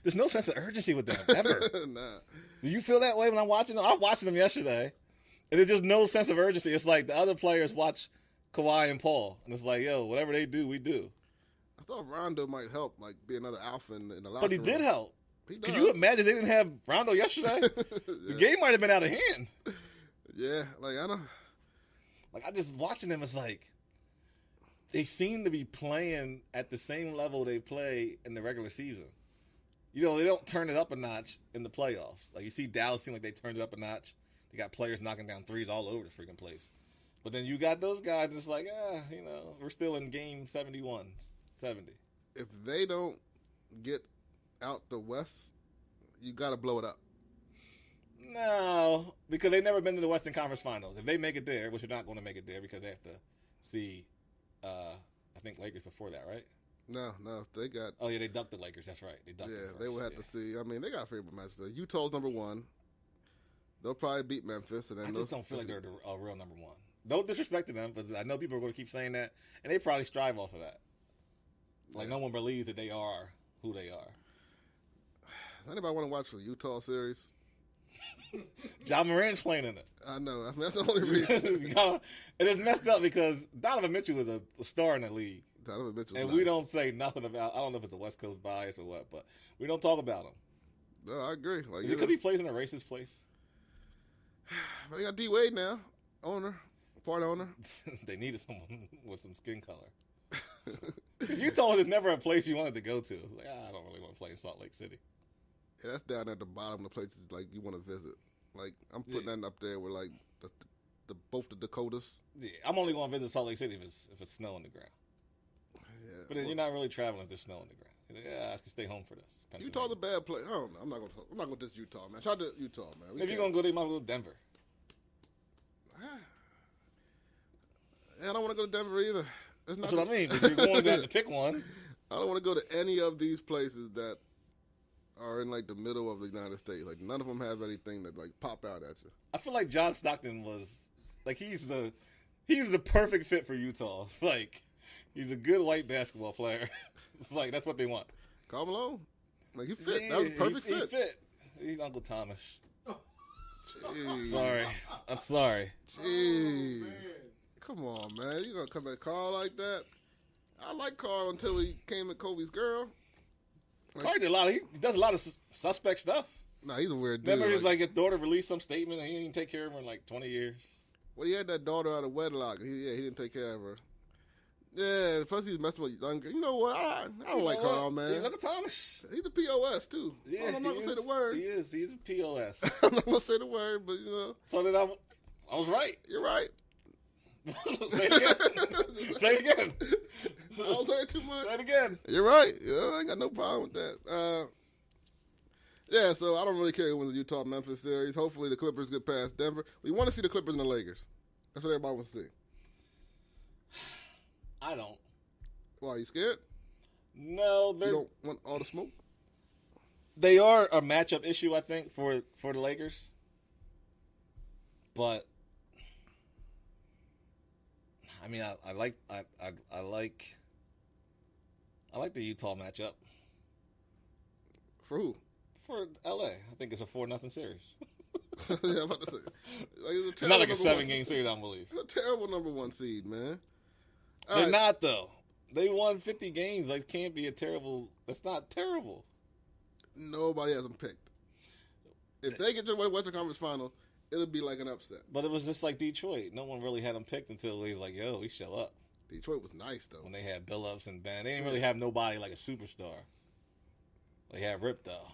[SPEAKER 2] There's no sense of urgency with them ever.
[SPEAKER 4] Nah.
[SPEAKER 2] Do you feel that way when I'm watching them? I watched them yesterday, and there's just no sense of urgency. It's like the other players watch Kawhi and Paul, and it's like, yo, whatever they do, we do.
[SPEAKER 4] I thought Rondo might help, like be another alpha in the locker
[SPEAKER 2] But he
[SPEAKER 4] room.
[SPEAKER 2] did help.
[SPEAKER 4] He
[SPEAKER 2] Can
[SPEAKER 4] does.
[SPEAKER 2] you imagine they didn't have Rondo yesterday? The game might have been out of hand.
[SPEAKER 4] Yeah, like I don't.
[SPEAKER 2] Like I just watching them, it's like they seem to be playing at the same level they play in the regular season. They don't turn it up a notch in the playoffs. Like you see Dallas seem like they turned it up a notch. They got players knocking down threes all over the freaking place. But then you got those guys just like, we're still in game 71, 70.
[SPEAKER 4] If they don't get out the West, you got to blow it up.
[SPEAKER 2] No, because they've never been to the Western Conference Finals. If they make it there, which they're not going to make it there because they have to see, I think Lakers before that, right?
[SPEAKER 4] No, they got.
[SPEAKER 2] Oh yeah, they ducked the Lakers. That's right. They ducked.
[SPEAKER 4] Yeah,
[SPEAKER 2] them
[SPEAKER 4] they will have to see. I mean, they got favorable matches. Utah's number 1. They'll probably beat Memphis, and then
[SPEAKER 2] I just don't feel like they're a real number 1. No disrespect to them, but I know people are going to keep saying that, and they probably strive off of that. Like no one believes that they are who they are.
[SPEAKER 4] Does anybody want to watch the Utah series?
[SPEAKER 2] John Moran's playing in it.
[SPEAKER 4] I know. I mean, that's the only reason.
[SPEAKER 2] It is messed up because Donovan Mitchell is a star in the league.
[SPEAKER 4] Donovan Mitchell,
[SPEAKER 2] and we don't say nothing about. I don't know if it's a West Coast bias or what, but we don't talk about him.
[SPEAKER 4] No, I agree. Like,
[SPEAKER 2] is it because he plays in a racist place?
[SPEAKER 4] But they got D Wade now, part owner.
[SPEAKER 2] They needed someone with some skin color. Utah was never a place you wanted to go to. It's like, I don't really want to play in Salt Lake City.
[SPEAKER 4] Yeah, that's down at the bottom of the places like you want to visit. Like I'm putting that up there with like both the Dakotas.
[SPEAKER 2] Yeah, I'm only going to visit Salt Lake City if it's snow on the ground.
[SPEAKER 4] Yeah,
[SPEAKER 2] but then you're not really traveling if there's snow on the ground. You're like, yeah, I can stay home for this.
[SPEAKER 4] Utah's a bad place. I don't know. I'm not going to diss Utah, man. Shout out to Utah, man.
[SPEAKER 2] If you're going to go there, you might go to Denver.
[SPEAKER 4] I don't want to go to Denver either.
[SPEAKER 2] That's what I mean. If you're going to have to pick one.
[SPEAKER 4] I don't want to go to any of these places that are in like the middle of the United States. Like none of them have anything that like pop out at you.
[SPEAKER 2] I feel like John Stockton was like he's the perfect fit for Utah. Like he's a good white basketball player. Like that's what they want.
[SPEAKER 4] Karl Malone, like he fit. That was perfect fit.
[SPEAKER 2] He fit. He's Uncle Thomas.
[SPEAKER 4] Jeez.
[SPEAKER 2] I'm sorry.
[SPEAKER 4] Jeez. Come on, man. You gonna come at Karl like that? I like Karl until he came at Kobe's girl.
[SPEAKER 2] Like, Karl he does a lot of suspect stuff.
[SPEAKER 4] Nah, he's a weird dude.
[SPEAKER 2] Remember, he's like his daughter released some statement and he didn't take care of her in like 20 years.
[SPEAKER 4] Well, he had that daughter out of wedlock. He didn't take care of her. Yeah, plus he's messing with younger. You know what? I don't like Karl, man.
[SPEAKER 2] He's Uncle Thomas.
[SPEAKER 4] He's a POS too.
[SPEAKER 2] Yeah,
[SPEAKER 4] I'm not gonna say the word.
[SPEAKER 2] He is. He's a POS.
[SPEAKER 4] I'm not gonna say the word, but you know.
[SPEAKER 2] So then I was right.
[SPEAKER 4] You're right.
[SPEAKER 2] Say it again. Say it again.
[SPEAKER 4] I don't say it too much.
[SPEAKER 2] Say it again.
[SPEAKER 4] You're right. I ain't got no problem with that. Yeah, so I don't really care who wins the Utah-Memphis series. Hopefully the Clippers get past Denver. We want to see the Clippers and the Lakers. That's what everybody wants to see.
[SPEAKER 2] I don't.
[SPEAKER 4] Why, are you scared?
[SPEAKER 2] No,
[SPEAKER 4] you don't want all the smoke?
[SPEAKER 2] They are a matchup issue, I think, for the Lakers. But I mean, I like the Utah matchup.
[SPEAKER 4] For who?
[SPEAKER 2] For LA. I think it's a 4-0 series.
[SPEAKER 4] Yeah, I'm about to say. Like, it's
[SPEAKER 2] not like a 7-game series, I don't believe.
[SPEAKER 4] It's a terrible number 1 seed, man.
[SPEAKER 2] They're not, though. They won 50 games. Like, can't be a terrible. That's not terrible.
[SPEAKER 4] Nobody has them picked. If they get to the Western Conference Final, it'll be like an upset.
[SPEAKER 2] But it was just like Detroit. No one really had them picked until he was like, yo, we show up.
[SPEAKER 4] Detroit was nice, though.
[SPEAKER 2] When they had Billups and Ben. They didn't really have nobody like a superstar. They had Rip, though.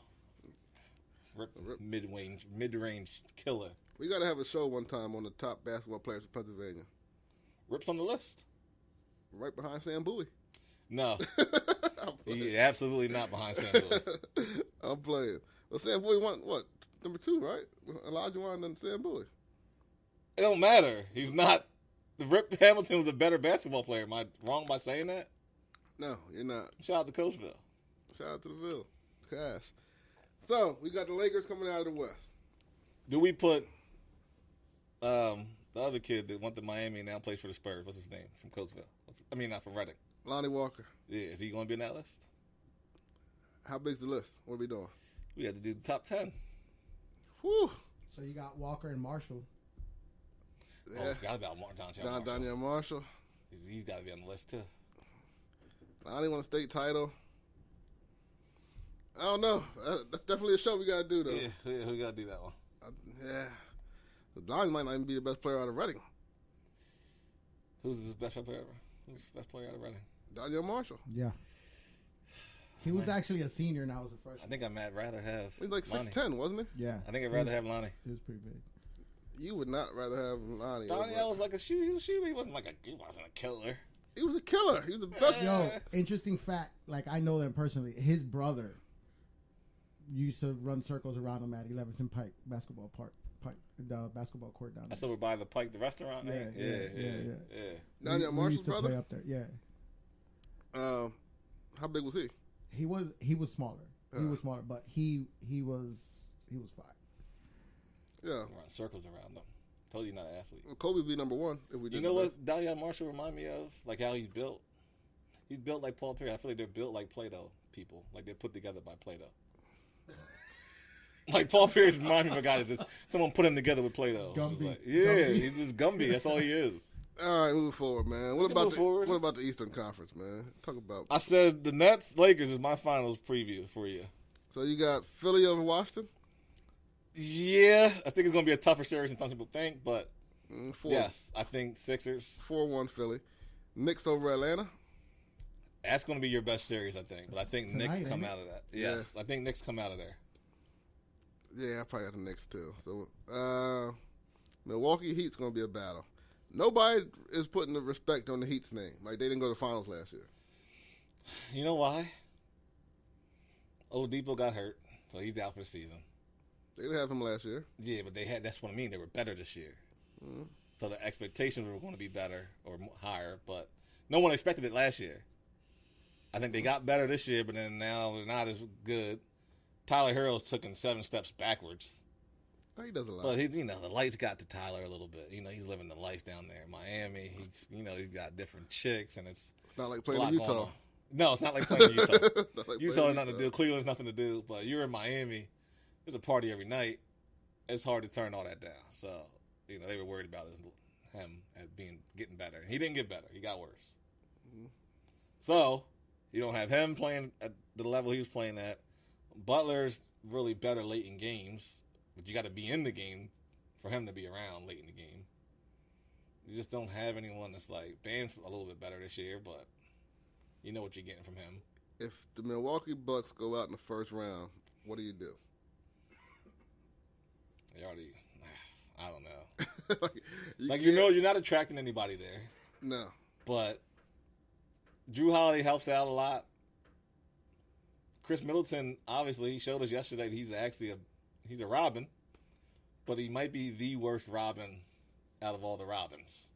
[SPEAKER 2] Rip. Mid-range killer.
[SPEAKER 4] We got to have a show one time on the top basketball players of Pennsylvania.
[SPEAKER 2] Rip's on the list.
[SPEAKER 4] Right behind Sam Bowie.
[SPEAKER 2] No. He's absolutely not behind Sam Bowie.
[SPEAKER 4] I'm playing. Well, Sam Bowie won, what, number 2, right? Elijah won than Sam Bowie.
[SPEAKER 2] It don't matter. He's not. Rip Hamilton was a better basketball player. Am I wrong by saying that?
[SPEAKER 4] No, you're not.
[SPEAKER 2] Shout out to Coachville.
[SPEAKER 4] Shout out to the Ville. Cash. So, we got the Lakers coming out of the West.
[SPEAKER 2] Do we put the other kid that went to Miami and now plays for the Spurs? What's his name? From Coachville. Not from Reading.
[SPEAKER 4] Lonnie Walker.
[SPEAKER 2] Yeah, is he going to be in that list?
[SPEAKER 4] How big's the list? What are we doing?
[SPEAKER 2] We had to do the top 10.
[SPEAKER 4] Whew.
[SPEAKER 5] So you got Walker and Marshall.
[SPEAKER 4] Yeah.
[SPEAKER 2] Oh, I forgot about
[SPEAKER 4] Daniel Marshall.
[SPEAKER 2] He's got to be on the list, too.
[SPEAKER 4] Lonnie won a state title. I don't know. That's definitely a show we got to do, though.
[SPEAKER 2] Yeah, we got to do that one.
[SPEAKER 4] Yeah. Lonnie might not even be the best player out of Reading.
[SPEAKER 2] Who's the best player ever? Who's the best player out of Reading?
[SPEAKER 4] Daniel Marshall.
[SPEAKER 5] Yeah. He was actually a senior and I was a freshman.
[SPEAKER 2] I think I'd rather have
[SPEAKER 4] He's like
[SPEAKER 2] Lonnie.
[SPEAKER 4] 6'10", wasn't he?
[SPEAKER 5] Yeah.
[SPEAKER 2] I think I'd rather have Lonnie.
[SPEAKER 5] He was pretty big.
[SPEAKER 4] You would not rather have Lonnie.
[SPEAKER 2] Daniel was like a shooter. He was a shooter. He wasn't a killer.
[SPEAKER 4] He was a killer. He was the best.
[SPEAKER 5] Yo, interesting fact. Like, I know them personally. His brother used to run circles around him at 11th Pike basketball park. The basketball court down there.
[SPEAKER 2] That's over by the Pike, the restaurant.
[SPEAKER 5] Yeah.
[SPEAKER 4] Daniel
[SPEAKER 5] We
[SPEAKER 4] Marshall's
[SPEAKER 5] used to
[SPEAKER 4] brother.
[SPEAKER 5] play up there. Yeah.
[SPEAKER 4] How big was he?
[SPEAKER 5] He was smaller. He was smaller, but he was fine.
[SPEAKER 4] Yeah.
[SPEAKER 2] Run circles around them. Told you not an athlete.
[SPEAKER 4] Well, Kobe would be number one if we did.
[SPEAKER 2] You know what Dalian Marshall remind me of? Like how he's built. He's built like Paul Pierce. I feel like they're built like Play-Doh people. Like they're put together by Play-Doh. Like Paul Pierce reminds me of a guy that just someone put him together with Play-Doh.
[SPEAKER 5] Gumby.
[SPEAKER 2] Like, yeah, he's just Gumby. That's all he is.
[SPEAKER 4] All right, move forward, man. What about the Eastern Conference, man? Talk about.
[SPEAKER 2] I said the Nets Lakers is my finals preview for you.
[SPEAKER 4] So you got Philly over Washington?
[SPEAKER 2] Yeah, I think it's going to be a tougher series than some people think, but yes, I think Sixers.
[SPEAKER 4] 4-1 Philly. Knicks over Atlanta?
[SPEAKER 2] That's going to be your best series, I think. But I think
[SPEAKER 5] Tonight,
[SPEAKER 2] Knicks
[SPEAKER 5] ain't
[SPEAKER 2] come
[SPEAKER 5] it?
[SPEAKER 2] out of that. Yes, I think Knicks come out of there.
[SPEAKER 4] Yeah, I probably got the Knicks too. So Milwaukee Heat's going to be a battle. Nobody is putting the respect on the Heat's name. Like, they didn't go to the finals last year.
[SPEAKER 2] You know why? Oladipo got hurt, so he's out for the season.
[SPEAKER 4] They didn't have him last year.
[SPEAKER 2] Yeah, but that's what I mean. They were better this year.
[SPEAKER 4] Mm-hmm.
[SPEAKER 2] So the expectations were going to be better or higher, but no one expected it last year. I think they got better this year, but then now they're not as good. Tyler Herro's taken 7 steps backwards.
[SPEAKER 4] Oh, he does a lot.
[SPEAKER 2] But the lights got to Tyler a little bit. He's living the life down there in Miami. He's got different chicks, and it's
[SPEAKER 4] not like
[SPEAKER 2] a
[SPEAKER 4] playing
[SPEAKER 2] lot
[SPEAKER 4] in
[SPEAKER 2] going
[SPEAKER 4] Utah.
[SPEAKER 2] on. No, it's not like playing in Utah.
[SPEAKER 4] Like
[SPEAKER 2] Utah has nothing to do. Cleveland's nothing to do. But you're in Miami. There's a party every night. It's hard to turn all that down. So, they were worried about him getting better. He didn't get better. He got worse.
[SPEAKER 4] Mm-hmm.
[SPEAKER 2] So, you don't have him playing at the level he was playing at. Butler's really better late in games, but you got to be in the game for him to be around late in the game. You just don't have anyone that's like Bam's a little bit better this year, but you know what you're getting from him.
[SPEAKER 4] If the Milwaukee Bucks go out in the first round, what do you do?
[SPEAKER 2] I don't know. You're not attracting anybody there.
[SPEAKER 4] No.
[SPEAKER 2] But Drew Holiday helps out a lot. Chris Middleton, obviously, he showed us yesterday that he's actually he's a Robin, but he might be the worst Robin out of all the Robins.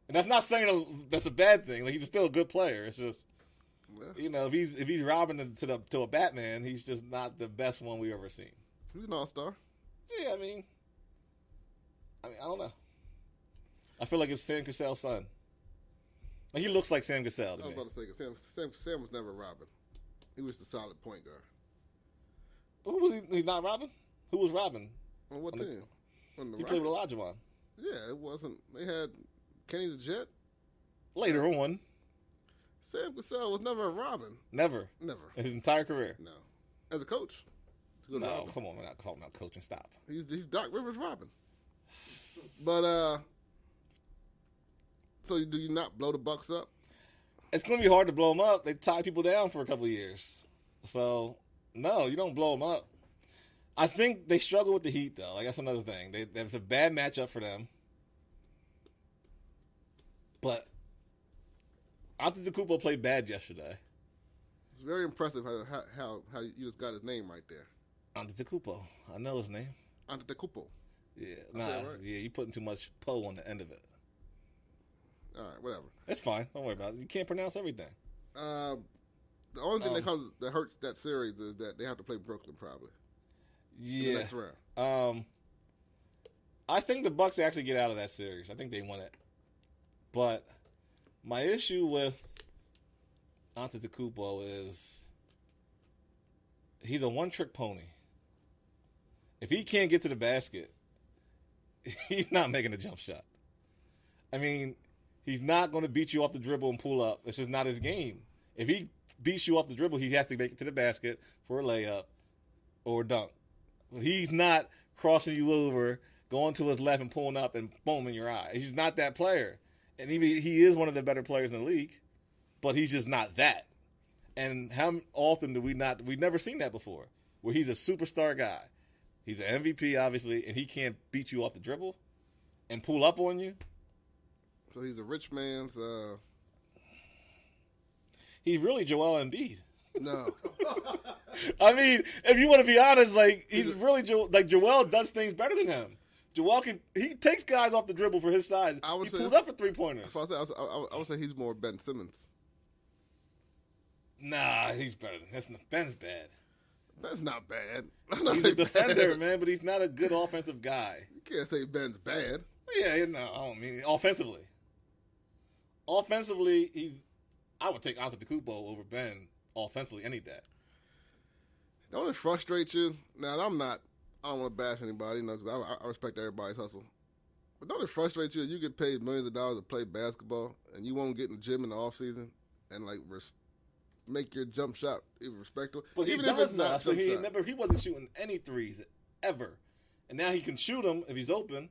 [SPEAKER 2] And that's not saying that's a bad thing. Like, he's still a good player. It's just, if he's Robin to a Batman, he's just not the best one we've ever seen.
[SPEAKER 4] He's an all-star.
[SPEAKER 2] Yeah, I mean, I don't know. I feel like it's Sam Cassell's son. Like, he looks like Sam Cassell to me.
[SPEAKER 4] I was about to say, Sam was never Robin. He was the solid point guard.
[SPEAKER 2] Who was he? He's not Robin? Who was Robin?
[SPEAKER 4] On what team?
[SPEAKER 2] He played with Olajuwon.
[SPEAKER 4] Yeah, it wasn't. They had Kenny the Jet.
[SPEAKER 2] Later on.
[SPEAKER 4] Sam Cassell was never a Robin.
[SPEAKER 2] Never. In his entire career.
[SPEAKER 4] No. As a coach.
[SPEAKER 2] No,
[SPEAKER 4] Robin.
[SPEAKER 2] come on. We're not talking about coaching. Stop.
[SPEAKER 4] He's Doc Rivers Robin. But, so do you not blow the Bucks up?
[SPEAKER 2] It's going to be hard to blow them up. They tied people down for a couple of years. So, no, you don't blow them up. I think they struggle with the Heat, though. Like, that's another thing. It's a bad matchup for them. But Antetokounmpo played bad yesterday.
[SPEAKER 4] It's very impressive how you just got his name right there.
[SPEAKER 2] Antetokounmpo. I know his name.
[SPEAKER 4] Antetokounmpo.
[SPEAKER 2] Yeah.
[SPEAKER 4] Right.
[SPEAKER 2] Yeah, you putting too much po on the end of it.
[SPEAKER 4] All right, whatever.
[SPEAKER 2] It's fine. Don't worry about it. You can't pronounce everything.
[SPEAKER 4] The only thing that hurts that series is that they have to play Brooklyn probably.
[SPEAKER 2] Yeah.
[SPEAKER 4] In the next round.
[SPEAKER 2] I think the Bucks actually get out of that series. I think they win it. But my issue with Antetokounmpo is he's a one-trick pony. If he can't get to the basket, he's not making a jump shot. I mean, he's not going to beat you off the dribble and pull up. It's just not his game. If he beats you off the dribble, he has to make it to the basket for a layup or a dunk. He's not crossing you over, going to his left and pulling up and boom in your eye. He's not that player. And he is one of the better players in the league, but he's just not that. And how often do we've never seen that before, where he's a superstar guy. He's an MVP, obviously, and he can't beat you off the dribble and pull up on you.
[SPEAKER 4] So he's a rich man's.
[SPEAKER 2] He's really Joel Embiid.
[SPEAKER 4] No.
[SPEAKER 2] I mean, if you want to be honest, like he's really Joel does things better than him. Joel he takes guys off the dribble for his size. He pulled up for 3-pointers.
[SPEAKER 4] I would say he's more Ben Simmons.
[SPEAKER 2] Nah, he's better. Ben's bad.
[SPEAKER 4] Ben's not bad. I'm not
[SPEAKER 2] He's a
[SPEAKER 4] saying
[SPEAKER 2] defender,
[SPEAKER 4] bad.
[SPEAKER 2] man, but he's not a good offensive guy.
[SPEAKER 4] You can't say Ben's bad.
[SPEAKER 2] Yeah, no, I don't mean offensively. Offensively, I would take Antetokounmpo over Ben offensively any day.
[SPEAKER 4] Don't it frustrate you? Now, I don't want to bash anybody, because I respect everybody's hustle. But don't it frustrate you that you get paid millions of dollars to play basketball and you won't get in the gym in the offseason and, like, make your jump shot even respectable?
[SPEAKER 2] But
[SPEAKER 4] even
[SPEAKER 2] he
[SPEAKER 4] if
[SPEAKER 2] does
[SPEAKER 4] it's not
[SPEAKER 2] not.
[SPEAKER 4] jump shot.
[SPEAKER 2] He wasn't shooting any threes ever. And now he can shoot them if he's open.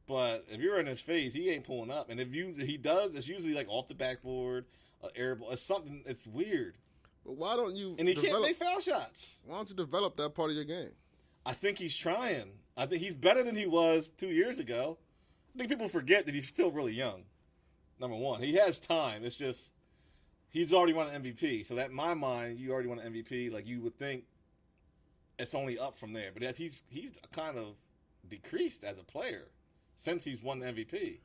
[SPEAKER 2] But if you're in his face, he ain't pulling up. And if he does, it's usually like off the backboard, air ball. It's something. It's weird.
[SPEAKER 4] But why don't you?
[SPEAKER 2] And he can't make foul shots.
[SPEAKER 4] Why don't you develop that part of your game?
[SPEAKER 2] I think he's trying. I think he's better than he was 2 years ago. I think people forget that he's still really young. Number one, he has time. It's just he's already won an MVP. So that in my mind, you already won an MVP. Like you would think, it's only up from there. But he's kind of decreased as a player since he's won the MVP.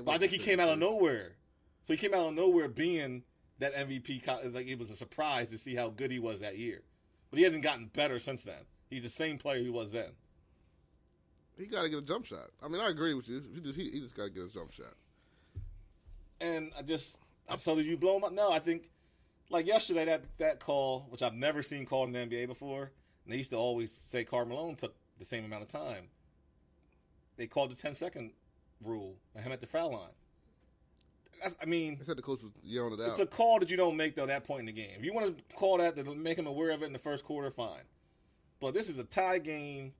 [SPEAKER 2] But I think he came out of nowhere. So he came out of nowhere being that MVP. Like it was a surprise to see how good he was that year. But he hasn't gotten better since then. He's the same player he was then.
[SPEAKER 4] He got to get a jump shot. I mean, I agree with you. He just got to get a jump shot.
[SPEAKER 2] And so did you blow him up? No, I think, like yesterday, that call, which I've never seen called in the NBA before, and they used to always say Karl Malone took the same amount of time. They called the 10-second rule and him at the foul line. I mean,
[SPEAKER 4] they said the coach was yelling it out.
[SPEAKER 2] It's a call that you don't make, though, that point in the game. If you want to call that to make him aware of it in the first quarter, fine. But this is a tie game.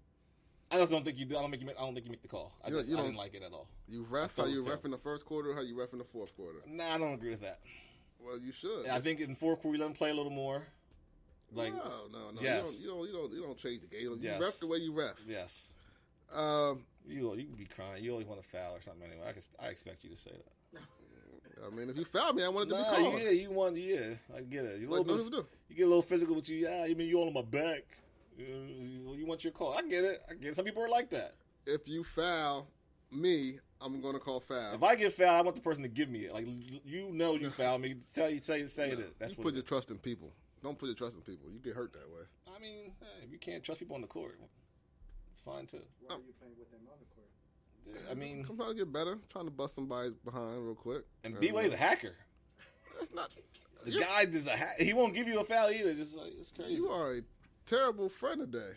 [SPEAKER 2] I just don't think you do. I don't think you make the call. I didn't like it at all.
[SPEAKER 4] You ref how you ref in the first quarter, or how you ref in the fourth quarter?
[SPEAKER 2] Nah, I don't agree with that.
[SPEAKER 4] Well, you should.
[SPEAKER 2] I think in the fourth quarter, you let him play a little more. Like,
[SPEAKER 4] no.
[SPEAKER 2] Yes.
[SPEAKER 4] You don't change the game. You
[SPEAKER 2] Yes.
[SPEAKER 4] ref the way you ref.
[SPEAKER 2] Yes. You can be crying. You always want to foul or something anyway. I expect you to say that.
[SPEAKER 4] I mean, if you foul me, I want it to be called.
[SPEAKER 2] I get it. You get a little physical with you. Yeah, you mean you all on my back. You want your call. I get it. Some people are like that.
[SPEAKER 4] If you foul me, I'm going to call foul.
[SPEAKER 2] If I get fouled, I want the person to give me it. Like, you fouled me. Say it. That's
[SPEAKER 4] you
[SPEAKER 2] what
[SPEAKER 4] put your trust in people. Don't put your trust in people. You get hurt that way.
[SPEAKER 2] I mean, if you can't trust people on the court, it's fine too.
[SPEAKER 3] Why are you playing with them on the court?
[SPEAKER 2] Yeah, I mean,
[SPEAKER 4] I'm trying to get better. I'm trying to bust somebody behind real quick.
[SPEAKER 2] And B-Way's a hacker.
[SPEAKER 4] That's not.
[SPEAKER 2] The guy is he won't give you a foul either. Just like it's crazy.
[SPEAKER 4] You are a terrible friend today.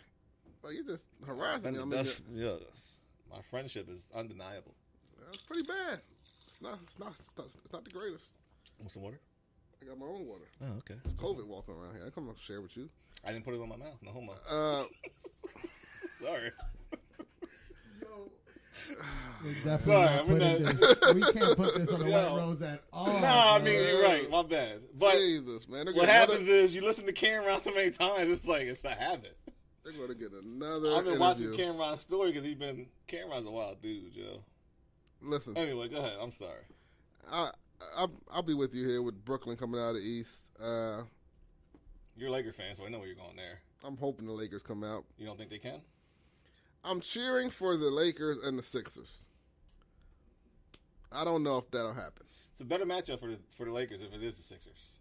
[SPEAKER 4] Like you just harassing me.
[SPEAKER 2] Yes, my friendship is undeniable.
[SPEAKER 4] That's pretty bad. It's not the greatest.
[SPEAKER 2] Want some water?
[SPEAKER 4] I got my own water.
[SPEAKER 2] Oh, okay.
[SPEAKER 4] It's COVID walking around here. I come up to share with you.
[SPEAKER 2] I didn't put it in my mouth. No homo. Sorry.
[SPEAKER 5] We can't put this on the White Rose at all.
[SPEAKER 2] No, I mean, you're right. My bad. But
[SPEAKER 4] Jesus, man.
[SPEAKER 2] What happens is you listen to Cameron so many times, it's a habit.
[SPEAKER 4] They're going to get another
[SPEAKER 2] I've been
[SPEAKER 4] interview.
[SPEAKER 2] watching Cameron's story because Cameron's a wild dude, Joe.
[SPEAKER 4] Listen.
[SPEAKER 2] Anyway, go ahead. I'm sorry.
[SPEAKER 4] I'll be with you here with Brooklyn coming out of the East.
[SPEAKER 2] You're a Laker fan, so I know where you're going there.
[SPEAKER 4] I'm hoping the Lakers come out.
[SPEAKER 2] You don't think they can?
[SPEAKER 4] I'm cheering for the Lakers and the Sixers. I don't know if that'll happen.
[SPEAKER 2] It's a better matchup for the Lakers if it is the Sixers.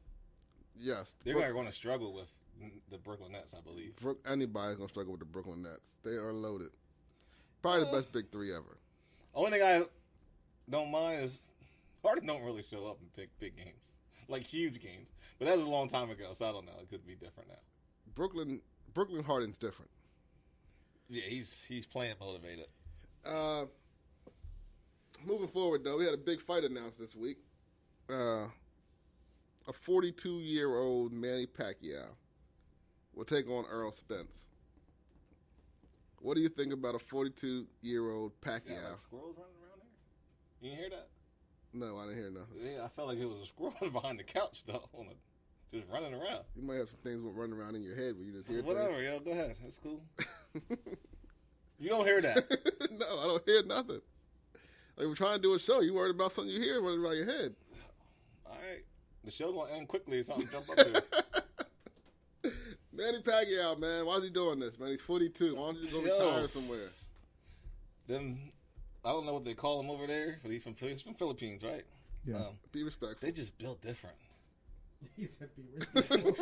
[SPEAKER 4] Yes.
[SPEAKER 2] They're going to struggle with the Brooklyn Nets, I believe.
[SPEAKER 4] Anybody's going to struggle with the Brooklyn Nets. They are loaded. Probably the best big three ever.
[SPEAKER 2] Only thing I don't mind is Harden don't really show up and pick big games, like huge games. But that was a long time ago, so I don't know. It could be different now.
[SPEAKER 4] Brooklyn Harden's different.
[SPEAKER 2] Yeah, he's playing motivated.
[SPEAKER 4] Moving forward, though, we had a big fight announced this week. A 42-year-old Manny Pacquiao will take on Earl Spence. What do you think about a 42-year-old Pacquiao?
[SPEAKER 2] Yeah, like squirrels running around here? You didn't hear that?
[SPEAKER 4] No, I didn't hear nothing.
[SPEAKER 2] Yeah, I felt like it was a squirrel behind the couch, though, just running around.
[SPEAKER 4] You might have some things running around in your head where you just hear
[SPEAKER 2] Whatever,
[SPEAKER 4] things.
[SPEAKER 2] yo, go ahead. That's cool. You don't hear that.
[SPEAKER 4] No, I don't hear nothing. Like, we're trying to do a show. You worried about something you hear running around your head.
[SPEAKER 2] All right. The show's going to end quickly. Something jump up here.
[SPEAKER 4] Manny Pacquiao, man. Why is he doing this, man? He's 42. Why don't you just go retire somewhere?
[SPEAKER 2] Then, I don't know what they call him over there, but he's from Philippines, right?
[SPEAKER 5] Yeah.
[SPEAKER 4] Be respectful.
[SPEAKER 2] They just built different.
[SPEAKER 5] He said be respectful.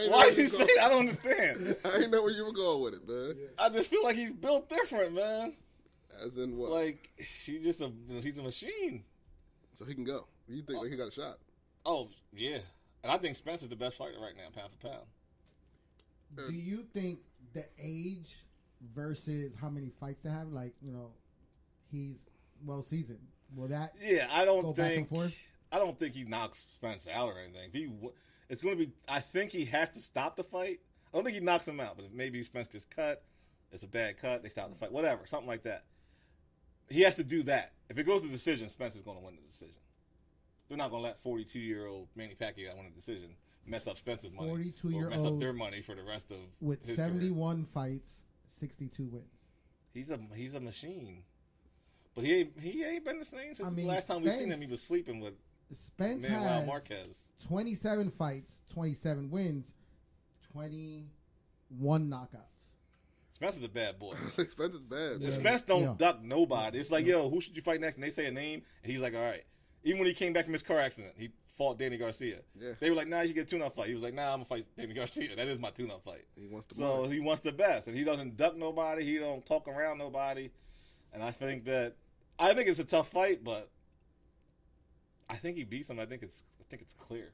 [SPEAKER 2] Why do you say that? I don't understand.
[SPEAKER 4] I didn't know where you were going with it, man.
[SPEAKER 2] I just feel like he's built different, man.
[SPEAKER 4] As in what?
[SPEAKER 2] Like he's a machine.
[SPEAKER 4] So he can go. You think like he got a shot?
[SPEAKER 2] Oh yeah, and I think Spence is the best fighter right now, pound for pound.
[SPEAKER 5] Do you think the age versus how many fights they have, like, you know, he's well seasoned? Will that?
[SPEAKER 2] Yeah, I
[SPEAKER 5] go
[SPEAKER 2] don't
[SPEAKER 5] back and
[SPEAKER 2] think.
[SPEAKER 5] forth?
[SPEAKER 2] I don't think he knocks Spence out or anything. It's going to be. I think he has to stop the fight. I don't think he knocks him out, but if maybe Spence gets cut. It's a bad cut. They stop the fight. Whatever, something like that. He has to do that. If it goes to decision, Spence is going to win the decision. They're not going to let 42-year-old Manny Pacquiao win a decision, mess up Spence's money,
[SPEAKER 5] 42-year-old
[SPEAKER 2] or mess up their money for the rest of
[SPEAKER 5] with
[SPEAKER 2] his
[SPEAKER 5] 71
[SPEAKER 2] career.
[SPEAKER 5] fights, 62 wins.
[SPEAKER 2] He's a machine, but he ain't been the same since the last time we seen him. He was sleeping with
[SPEAKER 5] Spence
[SPEAKER 2] Manuel
[SPEAKER 5] has
[SPEAKER 2] Marquez.
[SPEAKER 5] 27 fights, 27 wins, 21 knockouts.
[SPEAKER 2] Spence is a bad boy.
[SPEAKER 4] Spence is bad.
[SPEAKER 5] Yeah.
[SPEAKER 2] Spence don't duck nobody. It's like, yo, who should you fight next? And they say a name, and he's like, all right. Even when he came back from his car accident, he fought Danny Garcia. Yeah. They were like, nah, you should get a tune-up fight. He was like, nah, I'm going to fight Danny Garcia. That is my tune-up fight.
[SPEAKER 4] He wants the
[SPEAKER 2] So he wants the best, and he doesn't duck nobody. He don't talk around nobody. And I think it's a tough fight, but I think he beats him. I think it's clear.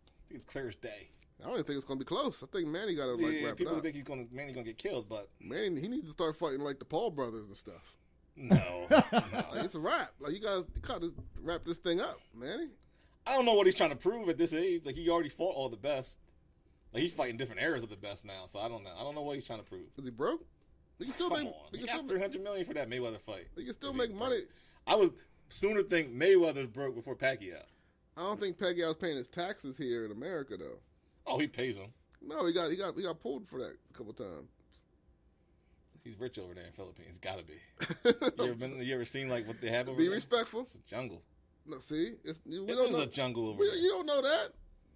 [SPEAKER 2] I think it's clear as day.
[SPEAKER 4] I don't even think it's gonna be close. I think Manny got to wrap it up.
[SPEAKER 2] People think Manny's gonna get killed, but
[SPEAKER 4] Manny, he needs to start fighting like the Paul brothers and stuff.
[SPEAKER 2] No.
[SPEAKER 4] Like, it's a wrap. Like you got to wrap this thing up, Manny.
[SPEAKER 2] I don't know what he's trying to prove at this age. Like he already fought all the best. Like he's fighting different eras of the best now. So I don't know. I don't know what he's trying to prove.
[SPEAKER 4] Is he broke? He can still
[SPEAKER 2] Come
[SPEAKER 4] make.
[SPEAKER 2] on,
[SPEAKER 4] He
[SPEAKER 2] he
[SPEAKER 4] can
[SPEAKER 2] got
[SPEAKER 4] still make.
[SPEAKER 2] $300 million for that Mayweather fight.
[SPEAKER 4] He can still make money.
[SPEAKER 2] I would sooner think Mayweather's broke before Pacquiao.
[SPEAKER 4] I don't think Pacquiao's paying his taxes here in America though.
[SPEAKER 2] Oh, he pays them.
[SPEAKER 4] No, he got pulled for that a couple times.
[SPEAKER 2] He's rich over there in Philippines. Gotta be. You ever seen like what they have over there?
[SPEAKER 4] Be respectful.
[SPEAKER 2] It's a jungle.
[SPEAKER 4] No, see,
[SPEAKER 2] It is a jungle over there.
[SPEAKER 4] You don't know that.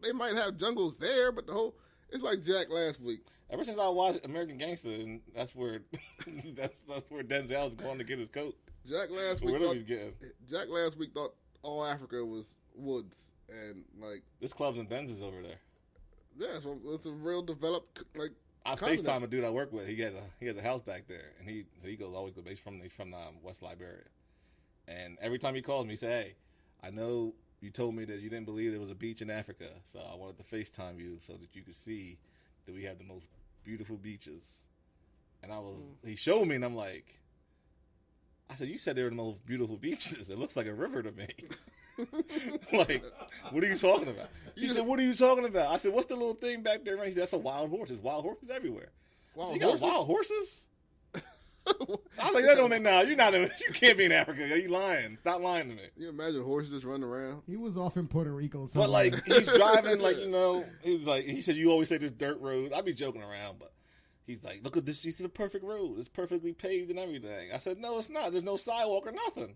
[SPEAKER 4] They might have jungles there, but it's like Jack last week.
[SPEAKER 2] Ever since I watched American Gangster, and that's where that's where Denzel's going to get his coat.
[SPEAKER 4] Jack last week thought all Africa was woods, and like
[SPEAKER 2] this club's in Benz's over there.
[SPEAKER 4] Yeah, so it's a real developed like.
[SPEAKER 2] I FaceTime a dude I work with. He has a house back there, and he always goes. He's from West Liberia, and every time he calls me, he say, "Hey, I know you told me that you didn't believe there was a beach in Africa, so I wanted to FaceTime you so that you could see that we have the most beautiful beaches." And he showed me, and I'm like, I said, "You said they were the most beautiful beaches. It looks like a river to me." Like, what are you talking about? He said, "What are you talking about?" I said, "What's the little thing back there?" He said, "That's a wild horse. There's wild horses everywhere."
[SPEAKER 4] Wild
[SPEAKER 2] you
[SPEAKER 4] horses?
[SPEAKER 2] got wild horses? I was like, "That don't make you can't be in Africa. You lying. Stop lying to me."
[SPEAKER 4] You imagine horses just running around?
[SPEAKER 5] He was off in Puerto Rico.
[SPEAKER 2] But like he's driving, like he said, "You always say this dirt road." I'd be joking around, but he's like, "Look at this. This is a perfect road. It's perfectly paved and everything." I said, "No, it's not. There's no sidewalk or nothing."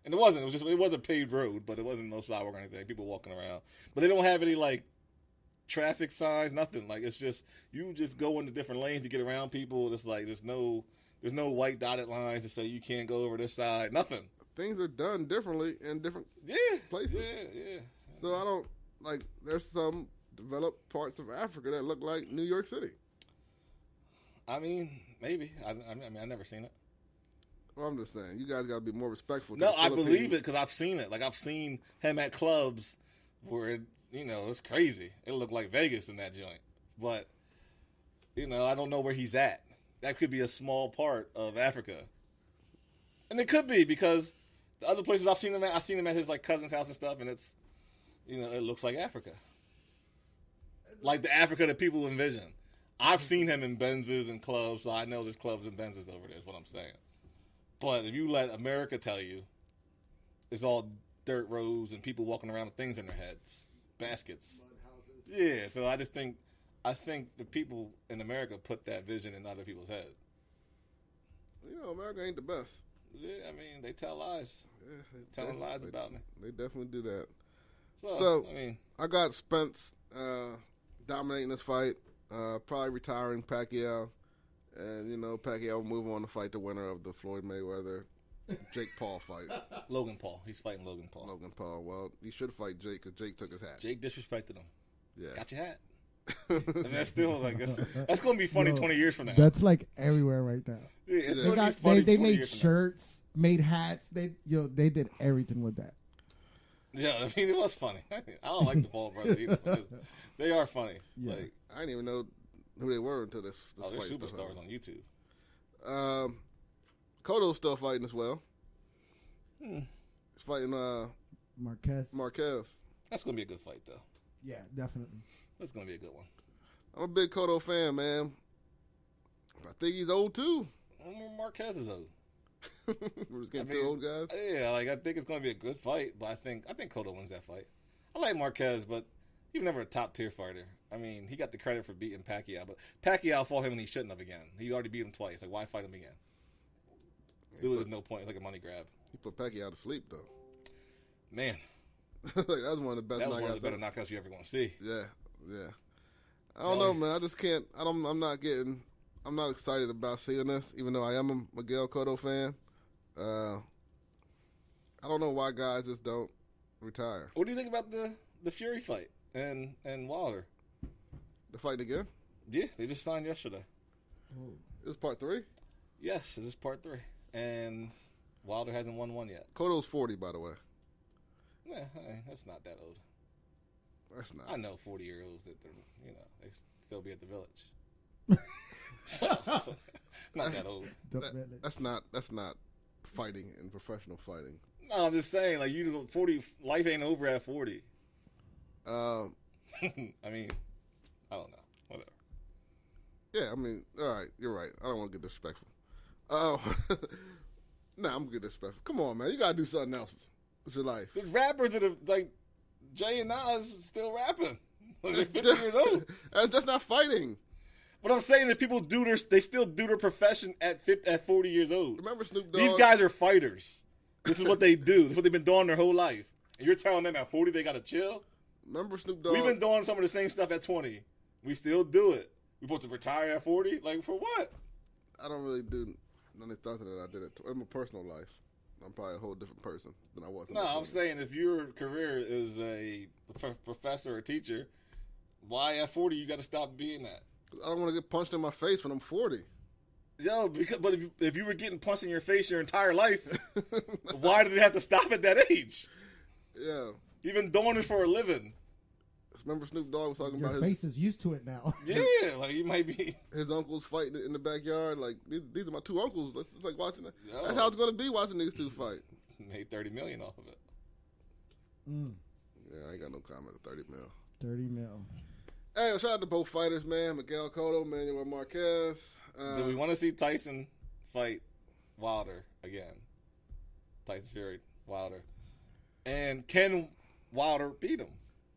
[SPEAKER 2] And it wasn't. It was a paved road, but it wasn't no sidewalk or anything. People walking around, but they don't have any like traffic signs, nothing. Like it's just you just go into different lanes to get around people. It's like there's no white dotted lines to say you can't go over this side. Nothing.
[SPEAKER 4] Things are done differently in different places.
[SPEAKER 2] Yeah.
[SPEAKER 4] So I don't like. There's some developed parts of Africa that look like New York City.
[SPEAKER 2] I mean, maybe. I mean, I've never seen it.
[SPEAKER 4] Well, I'm just saying, you guys got to be more respectful.
[SPEAKER 2] No, I believe it because I've seen it. Like I've seen him at clubs where it's crazy. It looked like Vegas in that joint, but I don't know where he's at. That could be a small part of Africa, and it could be because the other places I've seen him at his like cousin's house and stuff, and it's it looks like Africa, like the Africa that people envision. I've seen him in Benz's and clubs, so I know there's clubs and Benz's over there. Is what I'm saying. But if you let America tell you, it's all dirt roads and people walking around with things in their heads, baskets. Yeah, so I think the people in America put that vision in other people's heads.
[SPEAKER 4] America ain't the best.
[SPEAKER 2] Yeah, I mean, they tell lies. Yeah, telling lies about me.
[SPEAKER 4] They definitely do that.
[SPEAKER 2] So I mean,
[SPEAKER 4] I got Spence dominating this fight, probably retiring Pacquiao. And, Pacquiao will move on to fight the winner of the Floyd Mayweather Jake Paul fight.
[SPEAKER 2] Logan Paul. He's fighting Logan Paul.
[SPEAKER 4] Well, he should fight Jake because Jake took his hat.
[SPEAKER 2] Jake disrespected him.
[SPEAKER 4] Yeah.
[SPEAKER 2] Got your hat. I mean, that's still like that's going to be funny 20 years from now.
[SPEAKER 5] That's like everywhere right now.
[SPEAKER 2] Yeah, it's
[SPEAKER 5] They
[SPEAKER 2] gonna
[SPEAKER 5] got
[SPEAKER 2] be funny
[SPEAKER 5] they
[SPEAKER 2] 20
[SPEAKER 5] made
[SPEAKER 2] years from now.
[SPEAKER 5] shirts, made hats. They did everything with that.
[SPEAKER 2] Yeah, I mean, it was funny. I don't like the Paul brothers either. Because they are funny.
[SPEAKER 5] Yeah.
[SPEAKER 2] Like,
[SPEAKER 4] I didn't even know who they were until this
[SPEAKER 2] oh, they're
[SPEAKER 4] fight
[SPEAKER 2] superstars on YouTube.
[SPEAKER 4] Cotto's still fighting as well.
[SPEAKER 2] Hmm.
[SPEAKER 4] He's fighting
[SPEAKER 5] Marquez.
[SPEAKER 2] That's going to be a good fight, though.
[SPEAKER 5] Yeah, definitely.
[SPEAKER 2] That's going to be a good one.
[SPEAKER 4] I'm a big Cotto fan, man. I think he's old too.
[SPEAKER 2] Marquez is old.
[SPEAKER 4] We're just getting two old guys.
[SPEAKER 2] Yeah, like I think it's going to be a good fight, but I think Cotto wins that fight. I like Marquez, but he was never a top tier fighter. I mean, he got the credit for beating Pacquiao, but Pacquiao fought him and he shouldn't have again. He already beat him twice. Like, why fight him again? There was no point. It's like a money grab.
[SPEAKER 4] He put Pacquiao to sleep though.
[SPEAKER 2] Man,
[SPEAKER 4] like, that was one of the best.
[SPEAKER 2] that was
[SPEAKER 4] knockouts
[SPEAKER 2] one of the better
[SPEAKER 4] ever.
[SPEAKER 2] knockouts you ever going to see.
[SPEAKER 4] Yeah. I don't know, man. I just can't. I'm not excited about seeing this, even though I am a Miguel Cotto fan. I don't know why guys just don't retire.
[SPEAKER 2] What do you think about the Fury fight and Wilder?
[SPEAKER 4] They're fighting again.
[SPEAKER 2] Yeah, they just signed yesterday.
[SPEAKER 4] This is part 3.
[SPEAKER 2] Yes, this is part 3, and Wilder hasn't won one yet.
[SPEAKER 4] Cotto's 40, by the way.
[SPEAKER 2] Yeah, that's not that old.
[SPEAKER 4] That's not.
[SPEAKER 2] I know 40-year-olds that they still be at the village. so, not that old.
[SPEAKER 4] That's not fighting in professional fighting.
[SPEAKER 2] No, I'm just saying, like 40, life ain't over at 40. I mean, I don't know. Whatever.
[SPEAKER 4] Yeah, I mean, all right, you're right. I don't want to get disrespectful. Nah, I'm gonna get disrespectful. Come on, man, you gotta do something else with your life.
[SPEAKER 2] There's rappers that are like Jay and Nas still rapping. Like, they're 50 years old.
[SPEAKER 4] That's not fighting.
[SPEAKER 2] But I'm saying that people they still do their profession at 40 years old.
[SPEAKER 4] Remember Snoop Dogg?
[SPEAKER 2] These guys are fighters. This is what they do. This is what they've been doing their whole life. And you're telling them at 40 they got to chill?
[SPEAKER 4] Remember Snoop Dogg?
[SPEAKER 2] We've been doing some of the same stuff at 20. We still do it. We supposed to retire at 40? Like, for what?
[SPEAKER 4] I don't really do none of the stuff that I did in my personal life. I'm probably a whole different person than I was.
[SPEAKER 2] No, I'm saying if your career is a professor or teacher, why at 40 you got to stop being that?
[SPEAKER 4] I don't want to get punched in my face when I'm 40.
[SPEAKER 2] Yo, but if you were getting punched in your face your entire life, why did it have to stop at that age?
[SPEAKER 4] Yeah.
[SPEAKER 2] You've been doing it for a living.
[SPEAKER 4] Remember Snoop Dogg was talking
[SPEAKER 5] Your
[SPEAKER 4] about
[SPEAKER 5] face is used to it now.
[SPEAKER 2] Yeah, like you might be.
[SPEAKER 4] his uncles fighting in the backyard. Like, these are my two uncles. It's like watching that.
[SPEAKER 2] Yo.
[SPEAKER 4] That's how it's going to be watching these two fight.
[SPEAKER 2] Made $30 million off of it.
[SPEAKER 4] Yeah, I ain't got no comment. 30 mil.
[SPEAKER 5] 30 mil.
[SPEAKER 4] Hey, shout out to both fighters, man. Miguel Cotto, Manuel Marquez.
[SPEAKER 2] Do we want to see Tyson fight Wilder again? Tyson Fury, Wilder. And can Wilder beat him?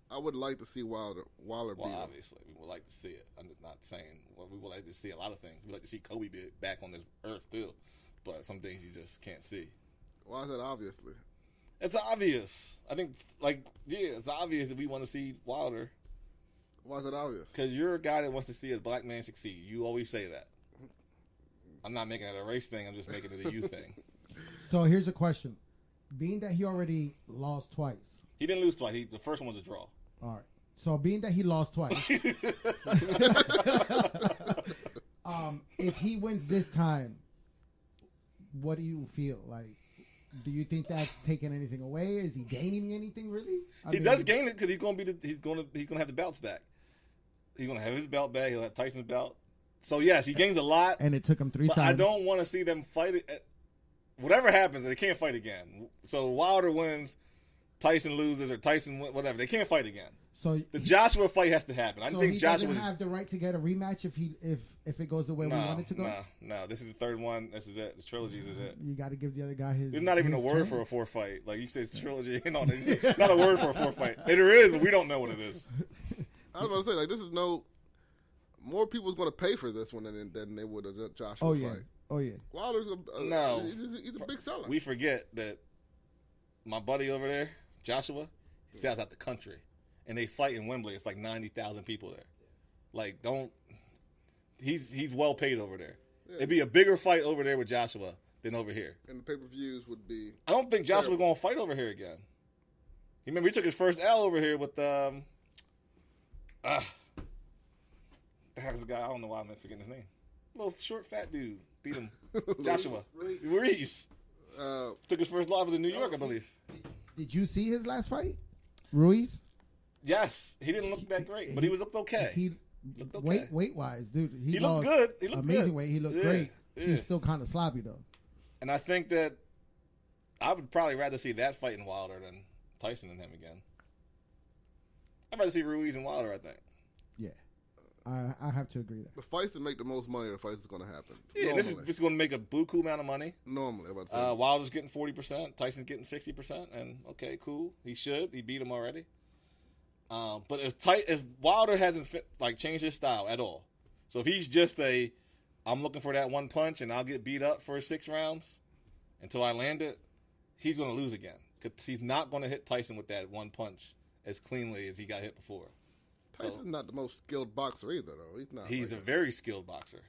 [SPEAKER 4] I would like to see Wilder beat him.
[SPEAKER 2] Obviously, we would like to see it. I'm just not saying. Well, we would like to see a lot of things. We'd like to see Kobe be back on this earth, too. But some things you just can't see.
[SPEAKER 4] Why is that obviously?
[SPEAKER 2] It's obvious. I think, it's obvious that we want to see Wilder.
[SPEAKER 4] Why is it obvious?
[SPEAKER 2] Because you're a guy that wants to see a black man succeed. You always say that. I'm not making it a race thing. I'm just making it a you thing.
[SPEAKER 5] So here's a question. Being that he already lost twice.
[SPEAKER 2] He didn't lose twice. The first one was a draw.
[SPEAKER 5] All right. So being that he lost twice. If he wins this time, what do you feel? Like, do you think that's taking anything away? Is he gaining anything really?
[SPEAKER 2] He does gain it because he's gonna have the belts back. He's gonna have his belt back. He'll have Tyson's belt. So yes, he gains a lot.
[SPEAKER 5] And it took him 3
[SPEAKER 2] but
[SPEAKER 5] times.
[SPEAKER 2] I don't want to see them fight it. Whatever happens, they can't fight again. So Wilder wins, Tyson loses, or Tyson whatever. They can't fight again.
[SPEAKER 5] So
[SPEAKER 2] the Joshua fight has to happen. I think
[SPEAKER 5] he
[SPEAKER 2] Joshua
[SPEAKER 5] doesn't have the right to get a rematch if it goes the way we want it to go.
[SPEAKER 2] No. This is the third one. This is it. The trilogy is it.
[SPEAKER 5] You got to give the other guy his.
[SPEAKER 2] There's not even a word
[SPEAKER 5] chance.
[SPEAKER 2] for a fourth fight. Like you said, trilogy. No, not a word for a fourth fight. There is, but we don't know what it is.
[SPEAKER 4] I was about to say, like, this is more people's going to pay for this one than they would a Joshua fight.
[SPEAKER 5] Oh yeah.
[SPEAKER 4] Wilder's he's a big seller.
[SPEAKER 2] We forget that my buddy over there, Joshua, he sells out the country, and they fight in Wembley. It's like 90,000 people there. Like, he's well paid over there. Yeah. It'd be a bigger fight over there with Joshua than over here.
[SPEAKER 4] And the pay-per-views would be.
[SPEAKER 2] I don't think Joshua's going to fight over here again. You remember he took his first L over here with The heck's the guy? I don't know why I'm forgetting his name. Little short, fat dude beat him. Joshua Ruiz. Took his first loss in New York, I believe.
[SPEAKER 5] Did you see his last fight, Ruiz?
[SPEAKER 2] Yes, he didn't look that great, but he looked okay.
[SPEAKER 5] He
[SPEAKER 2] looked okay.
[SPEAKER 5] Weight wise, dude,
[SPEAKER 2] he looked good. He looked
[SPEAKER 5] amazing
[SPEAKER 2] good.
[SPEAKER 5] weight. He looked great. He's still kind of sloppy though.
[SPEAKER 2] And I think that I would probably rather see that fight in Wilder than Tyson and him again. I'd rather see Ruiz and Wilder, I think.
[SPEAKER 5] Yeah, I have to agree that
[SPEAKER 4] The fights that make the most money are the fights that's going to happen.
[SPEAKER 2] Yeah,
[SPEAKER 4] Normally.
[SPEAKER 2] this is going to make a buku amount of money.
[SPEAKER 4] Normally, I'm about to say.
[SPEAKER 2] Wilder's getting 40%, Tyson's getting 60%, and okay, cool. He beat him already. But if Wilder hasn't changed his style at all, so if he's just I'm looking for that one punch and I'll get beat up for 6 rounds until I land it, he's going to lose again because he's not going to hit Tyson with that one punch as cleanly as he got hit before.
[SPEAKER 4] Tyson's not the most skilled boxer either, though. He's not.
[SPEAKER 2] He's a very skilled boxer.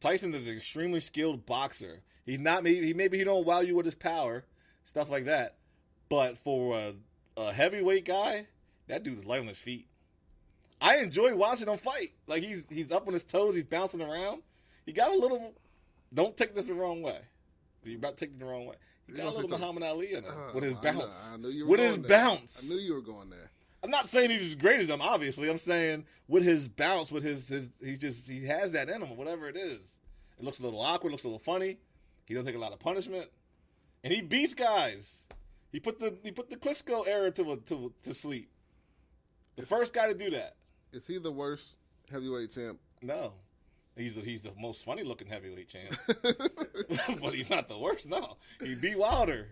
[SPEAKER 2] Tyson is an extremely skilled boxer. He's not. Maybe he don't wow you with his power, stuff like that. But for a heavyweight guy, that dude is light on his feet. I enjoy watching him fight. Like he's up on his toes. He's bouncing around. He got a little. Don't take this the wrong way. You're about to take it the wrong way. He got a little Muhammad Ali in him with his bounce.
[SPEAKER 4] I knew you were
[SPEAKER 2] with
[SPEAKER 4] going
[SPEAKER 2] his
[SPEAKER 4] there.
[SPEAKER 2] bounce.
[SPEAKER 4] I knew you were going there.
[SPEAKER 2] I'm not saying he's as great as him, obviously. I'm saying with his bounce, with he has that in him, whatever it is. It looks a little awkward, looks a little funny. He doesn't take a lot of punishment, and he beats guys. He put the Klitschko era to sleep. The first guy to do that.
[SPEAKER 4] Is he the worst heavyweight champ?
[SPEAKER 2] No, he's the most funny looking heavyweight champ, but he's not the worst. No, he beat Wilder.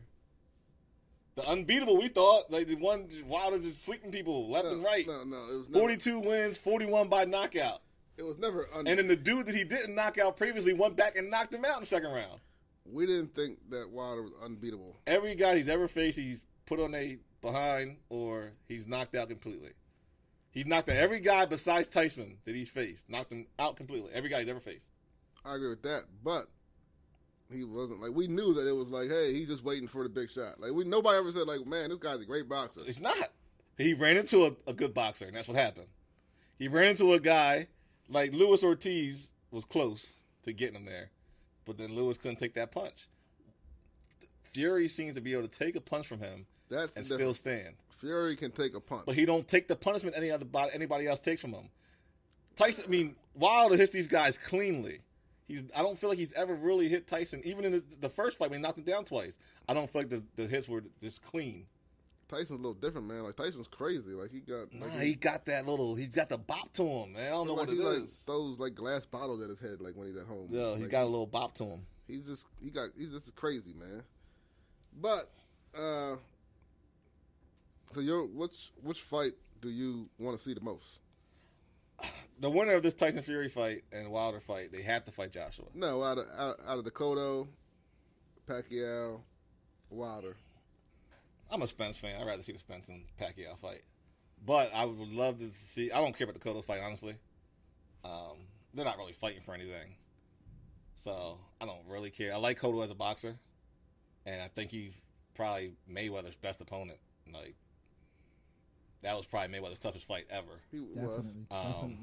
[SPEAKER 2] The unbeatable, we thought, like the one Wilder just sleeping people left and right.
[SPEAKER 4] No, it was never,
[SPEAKER 2] 42 wins, 41 by knockout.
[SPEAKER 4] It was never.
[SPEAKER 2] And then the dude that he didn't knock out previously went back and knocked him out in the second round.
[SPEAKER 4] We didn't think that Wilder was unbeatable.
[SPEAKER 2] Every guy he's ever faced, he's put on a behind or he's knocked out completely. He's knocked out every guy besides Tyson that he's faced, knocked him out completely. Every guy he's ever faced.
[SPEAKER 4] I agree with that, but he wasn't we knew that it was hey, he's just waiting for the big shot. Nobody ever said man, this guy's a great boxer.
[SPEAKER 2] It's not. He ran into a good boxer, and that's what happened. He ran into a guy like Luis Ortiz was close to getting him there, but then Luis couldn't take that punch. Fury seems to be able to take a punch from him and still stand.
[SPEAKER 4] Fury can take a punch,
[SPEAKER 2] but he don't take the punishment anybody else takes from him. Wilder hits these guys cleanly. I don't feel like he's ever really hit Tyson, even in the first fight when he knocked him down twice. I don't feel like the hits were this clean.
[SPEAKER 4] Tyson's a little different, man. Tyson's crazy.
[SPEAKER 2] He got the bop to him, man. I don't know what it is.
[SPEAKER 4] Throws glass bottles at his head when he's at home.
[SPEAKER 2] Yeah, he got a little bop to him.
[SPEAKER 4] He's just crazy, man. But so which fight do you want to see the most?
[SPEAKER 2] The winner of this Tyson Fury fight and Wilder fight, they have to fight Joshua.
[SPEAKER 4] No, out of the Cotto, Pacquiao, Wilder.
[SPEAKER 2] I'm a Spence fan. I'd rather see the Spence and Pacquiao fight. But I would love to see. I don't care about the Cotto fight, honestly. They're not really fighting for anything, so I don't really care. I like Cotto as a boxer, and I think he's probably Mayweather's best opponent. That was probably Mayweather's toughest fight ever.
[SPEAKER 4] He was.
[SPEAKER 5] Definitely.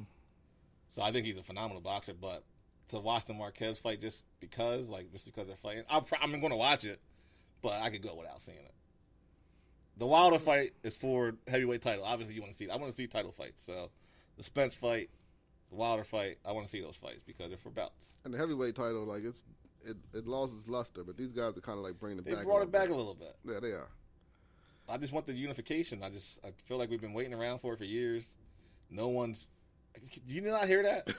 [SPEAKER 2] So I think he's a phenomenal boxer, but to watch the Marquez fight just because they're fighting, I'm going to watch it, but I could go without seeing it. The Wilder fight is for heavyweight title. Obviously, you want to see it. I want to see title fights. So the Spence fight, the Wilder fight, I want to see those fights because they're for belts.
[SPEAKER 4] And the heavyweight title, it lost its luster, but these guys are kind of bringing it back.
[SPEAKER 2] They brought it back a little bit.
[SPEAKER 4] Yeah, they are.
[SPEAKER 2] I just want the unification. I feel like we've been waiting around for it for years. No one's. You did not hear that?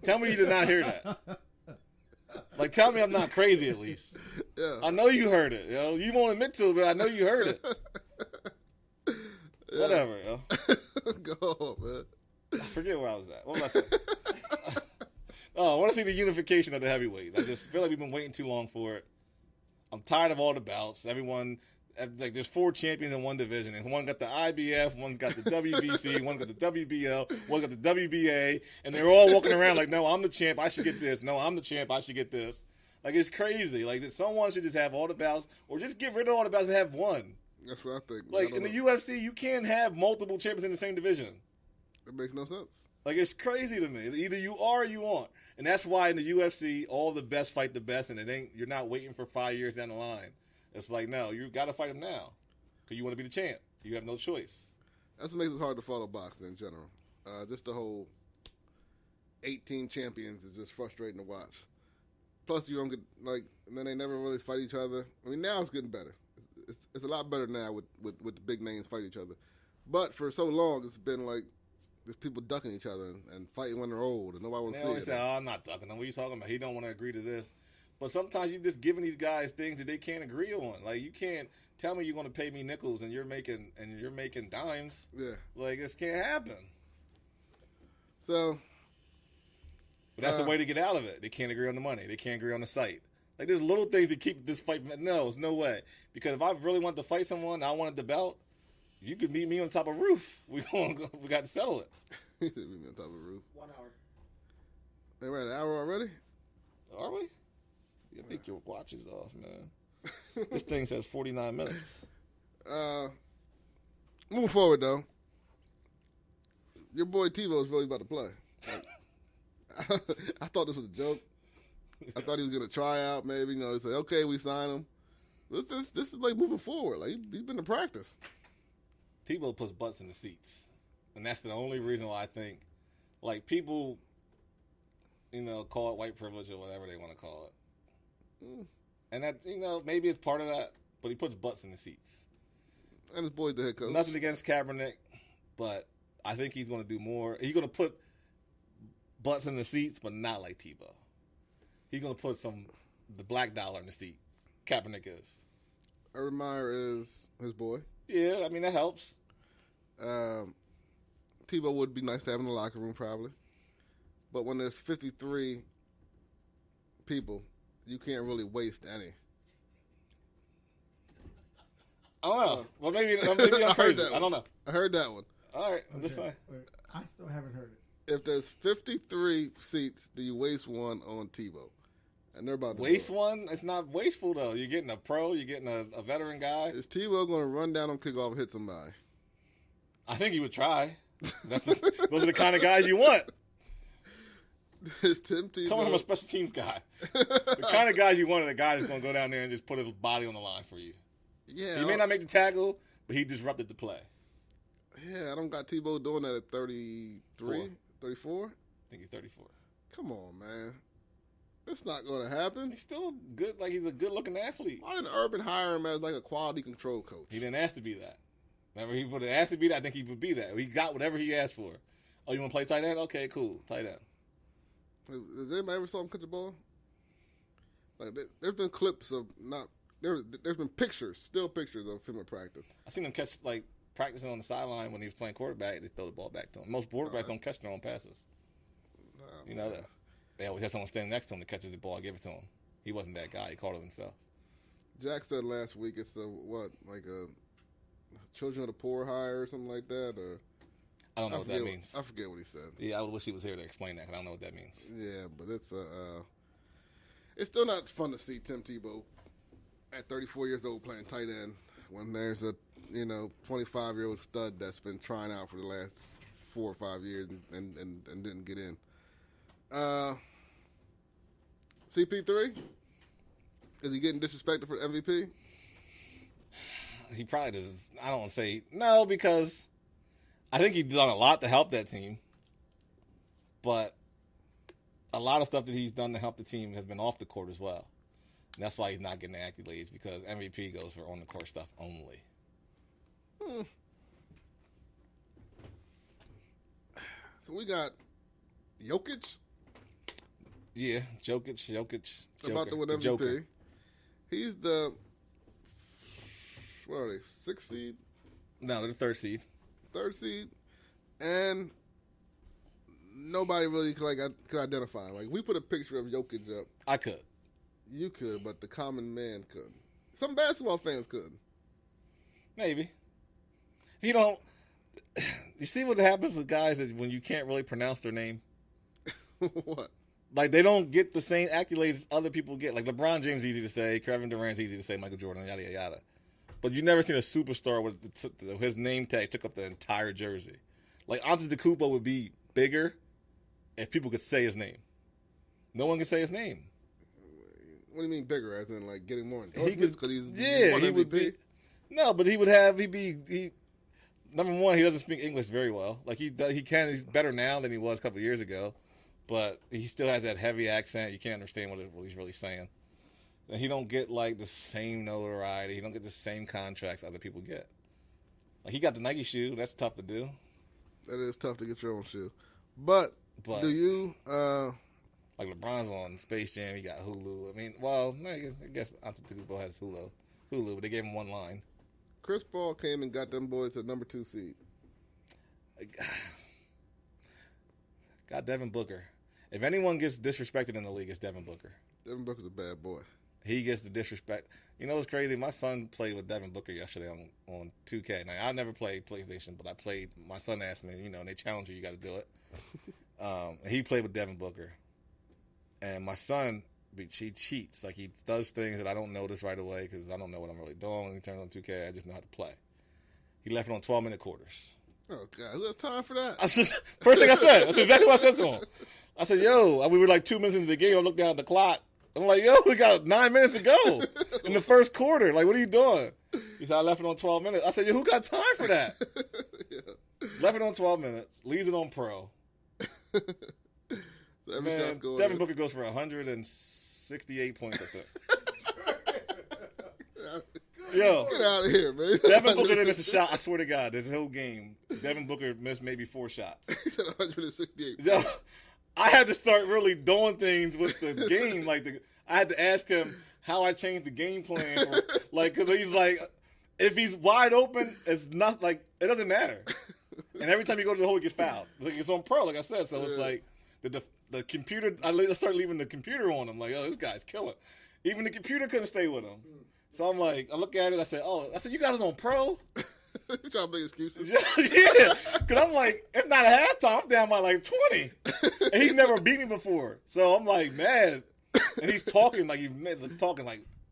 [SPEAKER 2] Tell me you did not hear that. Tell me I'm not crazy at least.
[SPEAKER 4] Yeah.
[SPEAKER 2] I know you heard it. Yo. You won't admit to it, but I know you heard it. Yeah. Whatever, yo.
[SPEAKER 4] Go on, man.
[SPEAKER 2] I forget where I was at. What was I saying? I want to see the unification of the heavyweights. I just feel like we've been waiting too long for it. I'm tired of all the bouts. Everyone. There's 4 champions in one division, and one got the IBF, one's got the WBC, one's got the WBL, one got the WBA, and they're all walking around no, I'm the champ, I should get this. No, I'm the champ, I should get this. It's crazy. Someone should just have all the bouts, or just get rid of all the bouts and have one.
[SPEAKER 4] That's what I think.
[SPEAKER 2] In the UFC, you can't have multiple champions in the same division.
[SPEAKER 4] It makes no sense.
[SPEAKER 2] Like, it's crazy to me. Either you are or you aren't. And that's why in the UFC, all the best fight the best, and you're not waiting for 5 years down the line. It's like, no, you got to fight them now because you want to be the champ. You have no choice.
[SPEAKER 4] That's what makes it hard to follow boxing in general. Just the whole 18 champions is just frustrating to watch. Plus, you don't get, like, and then they never really fight each other. I mean, now it's getting better. It's a lot better now with the big names fight each other. But for so long, it's been like, there's people ducking each other and fighting when they're old, and nobody wants to see it.
[SPEAKER 2] Say, oh, I'm not ducking them. What are you talking about? He don't want to agree to this. But sometimes you're just giving these guys things that they can't agree on. Like, you can't tell me you're going to pay me nickels and you're making dimes.
[SPEAKER 4] Yeah.
[SPEAKER 2] Like, this can't happen.
[SPEAKER 4] So.
[SPEAKER 2] But that's the way to get out of it. They can't agree on the money. They can't agree on the site. Like, there's little things that keep this fight. No, there's no way. Because if I really wanted to fight someone, I wanted the belt, you could meet me on top of a roof. We got to settle it.
[SPEAKER 4] He said meet me on top of a roof.
[SPEAKER 3] 1 hour.
[SPEAKER 4] They ran an hour already?
[SPEAKER 2] Are we? You think your watch is off, man. This thing says 49 minutes.
[SPEAKER 4] Moving forward, though. Your boy Tebow is really about to play. Like, I thought this was a joke. I thought he was going to try out, maybe. You know, they say, okay, we sign him. This is like moving forward. Like, he's been to practice.
[SPEAKER 2] Tebow puts butts in the seats. And that's the only reason why I think, like, people, you know, call it white privilege or whatever they want to call it. And that, you know, maybe it's part of that, but he puts butts in the seats.
[SPEAKER 4] And his boy's the head coach.
[SPEAKER 2] Nothing against Kaepernick, but I think he's going to do more. He's going to put butts in the seats, but not like Tebow. He's going to put the black dollar in the seat. Kaepernick is.
[SPEAKER 4] Urban Meyer is his boy.
[SPEAKER 2] Yeah, I mean, that helps.
[SPEAKER 4] Tebow would be nice to have in the locker room, probably. But when there's 53 people, you can't really waste any.
[SPEAKER 2] I don't know. Well, maybe I'm crazy. I don't know.
[SPEAKER 4] I heard that one.
[SPEAKER 2] All right, I'm just saying.
[SPEAKER 5] I still haven't heard it.
[SPEAKER 4] If there's 53 seats, do you waste one on Tebow? And they're about to
[SPEAKER 2] waste one? It's not wasteful, though. You're getting a pro. You're getting a veteran guy.
[SPEAKER 4] Is Tebow going to run down on kickoff and hit somebody?
[SPEAKER 2] I think he would try. Those are the kind of guys you want.
[SPEAKER 4] Is Tim Tebow
[SPEAKER 2] coming from a special teams guy? The kind of guys you want are the guy that's going to go down there and just put his body on the line for you.
[SPEAKER 4] Yeah,
[SPEAKER 2] he may not make the tackle, but he disrupted the play.
[SPEAKER 4] Yeah, I don't got Tebow doing that at 33, 34.
[SPEAKER 2] I think he's 34.
[SPEAKER 4] Come on, man. It's not going to happen.
[SPEAKER 2] He's still good. Like, he's a good-looking athlete.
[SPEAKER 4] Why didn't Urban hire him as like a quality control coach?
[SPEAKER 2] He didn't ask to be that. Remember, he would have asked to be that. I think he would be that. He got whatever he asked for. Oh, you want to play tight end? Okay, cool. Tight end.
[SPEAKER 4] Has anybody ever saw him catch a ball? Like, there's been clips of not. There's been pictures, still pictures of him in practice.
[SPEAKER 2] I seen him catch, like, practicing on the sideline when he was playing quarterback. They throw the ball back to him. Most quarterbacks don't catch their own passes. You know that. They always have someone standing next to him that catches the ball and give it to him. He wasn't that guy. He caught it himself.
[SPEAKER 4] Jack said last week it's like a children of the poor hire or something like that, or
[SPEAKER 2] I don't know what that means.
[SPEAKER 4] I forget what he said.
[SPEAKER 2] Yeah, I wish he was here to explain that because I don't know what that means.
[SPEAKER 4] Yeah, but it's still not fun to see Tim Tebow at 34 years old playing tight end when there's a 25-year-old stud that's been trying out for the last 4 or 5 years and didn't get in. CP3, is he getting disrespected for MVP?
[SPEAKER 2] He probably does. I don't want to say no because I think he's done a lot to help that team. But a lot of stuff that he's done to help the team has been off the court as well. And that's why he's not getting the accolades because MVP goes for on-the-court stuff only.
[SPEAKER 4] So we got Jokic.
[SPEAKER 2] Yeah, Jokic.
[SPEAKER 4] About to win MVP.
[SPEAKER 2] Joker.
[SPEAKER 4] He's the, what are they, 6th seed?
[SPEAKER 2] No, they're the 3rd seed.
[SPEAKER 4] 3rd seed. And nobody really could identify him. Like, we put a picture of Jokic up.
[SPEAKER 2] I could.
[SPEAKER 4] You could, but the common man couldn't. Some basketball fans couldn't.
[SPEAKER 2] Maybe. You see what happens with guys that when you can't really pronounce their name?
[SPEAKER 4] What?
[SPEAKER 2] Like, they don't get the same accolades other people get. Like, LeBron James is easy to say, Kevin Durant's easy to say, Michael Jordan, yada, yada. But you never seen a superstar with his name tag took up the entire jersey. Like Antetokounmpo would be bigger if people could say his name. No one can say his name.
[SPEAKER 4] What do you mean bigger? As in like getting more
[SPEAKER 2] He
[SPEAKER 4] endorsements
[SPEAKER 2] could,
[SPEAKER 4] because
[SPEAKER 2] he would be. No, but number one, he doesn't speak English very well. Like he's better now than he was a couple years ago, but he still has that heavy accent. You can't understand what he's really saying. And he don't get like the same notoriety. He don't get the same contracts other people get. Like he got the Nike shoe. That's tough to do.
[SPEAKER 4] That is tough to get your own shoe. But do you
[SPEAKER 2] like LeBron's on Space Jam? He got Hulu. I mean, well, I guess Antetokounmpo has Hulu, but they gave him one line.
[SPEAKER 4] Chris Paul came and got them boys to number 2 seed.
[SPEAKER 2] Got Devin Booker. If anyone gets disrespected in the league, it's Devin Booker.
[SPEAKER 4] Devin Booker's a bad boy.
[SPEAKER 2] He gets the disrespect. You know what's crazy? My son played with Devin Booker yesterday on 2K. Now, I never played PlayStation, but I played. My son asked me, and they challenge you got to do it. He played with Devin Booker. And my son, he cheats. Like, he does things that I don't notice right away because I don't know what I'm really doing. When he turns on 2K, I just know how to play. He left it on 12-minute quarters.
[SPEAKER 4] Oh, God. Who has time for that?
[SPEAKER 2] First thing I said. That's exactly what I said to him. I said, yo, we were like 2 minutes into the game. I looked down at the clock. I'm like, yo, we got 9 minutes to go in the first quarter. Like, what are you doing? He said, I left it on 12 minutes. I said, yo, who got time for that? Yeah. Left it on 12 minutes. Leaves it on pro.
[SPEAKER 4] So every shot's going
[SPEAKER 2] Devin
[SPEAKER 4] in.
[SPEAKER 2] Booker goes for 168 points, I think. Yo.
[SPEAKER 4] Get out of here, man.
[SPEAKER 2] Devin Booker didn't miss a shot. I swear to God, this whole game, Devin Booker missed maybe 4 shots.
[SPEAKER 4] He said 168.
[SPEAKER 2] Yo, I had to start really doing things with the game. I had to ask him how I changed the game plan. Because he's like, if he's wide open, it's not like, it doesn't matter. And every time you go to the hole, he gets fouled. It's on pro, like I said. So it's like, the computer, I started leaving the computer on him. Like, oh, this guy's killing. Even the computer couldn't stay with him. So I'm like, I look at it, I said, you got it on pro?
[SPEAKER 4] You trying to make excuses?
[SPEAKER 2] Yeah, because I'm like, it's not a halftime. I'm down by like 20. And he's never beat me before. So I'm like, man. And he's talking like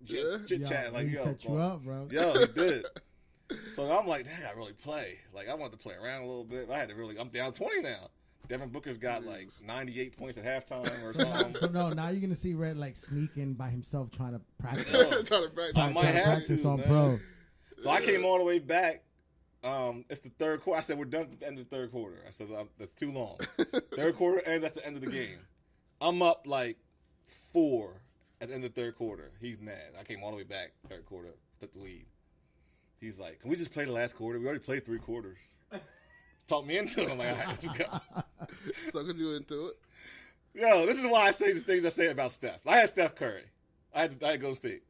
[SPEAKER 2] chit-chatting. Like,
[SPEAKER 5] he set you up, bro.
[SPEAKER 2] Yo, he did. So I'm like, dang, I really play. Like, I wanted to play around a little bit. But I'm down 20 now. Devin Booker's got like 98 points at halftime or something.
[SPEAKER 5] So now you're gonna see Red like sneaking by himself trying to practice.
[SPEAKER 2] I might have
[SPEAKER 5] practice
[SPEAKER 2] to,
[SPEAKER 5] on
[SPEAKER 2] man.
[SPEAKER 5] pro.
[SPEAKER 2] So I came all the way back. It's the third quarter. I said, we're done at the end of the third quarter. I said, that's too long. Third quarter, and that's the end of the game. I'm up like 4 at the end of the third quarter. He's mad. I came all the way back third quarter, took the lead. He's like, can we just play the last quarter? We already played 3 quarters. Talk me into it. I'm like, all right, let's go.
[SPEAKER 4] Sucking you into it.
[SPEAKER 2] Yo, this is why I say the things I say about Steph. I had Steph Curry. I had Golden State.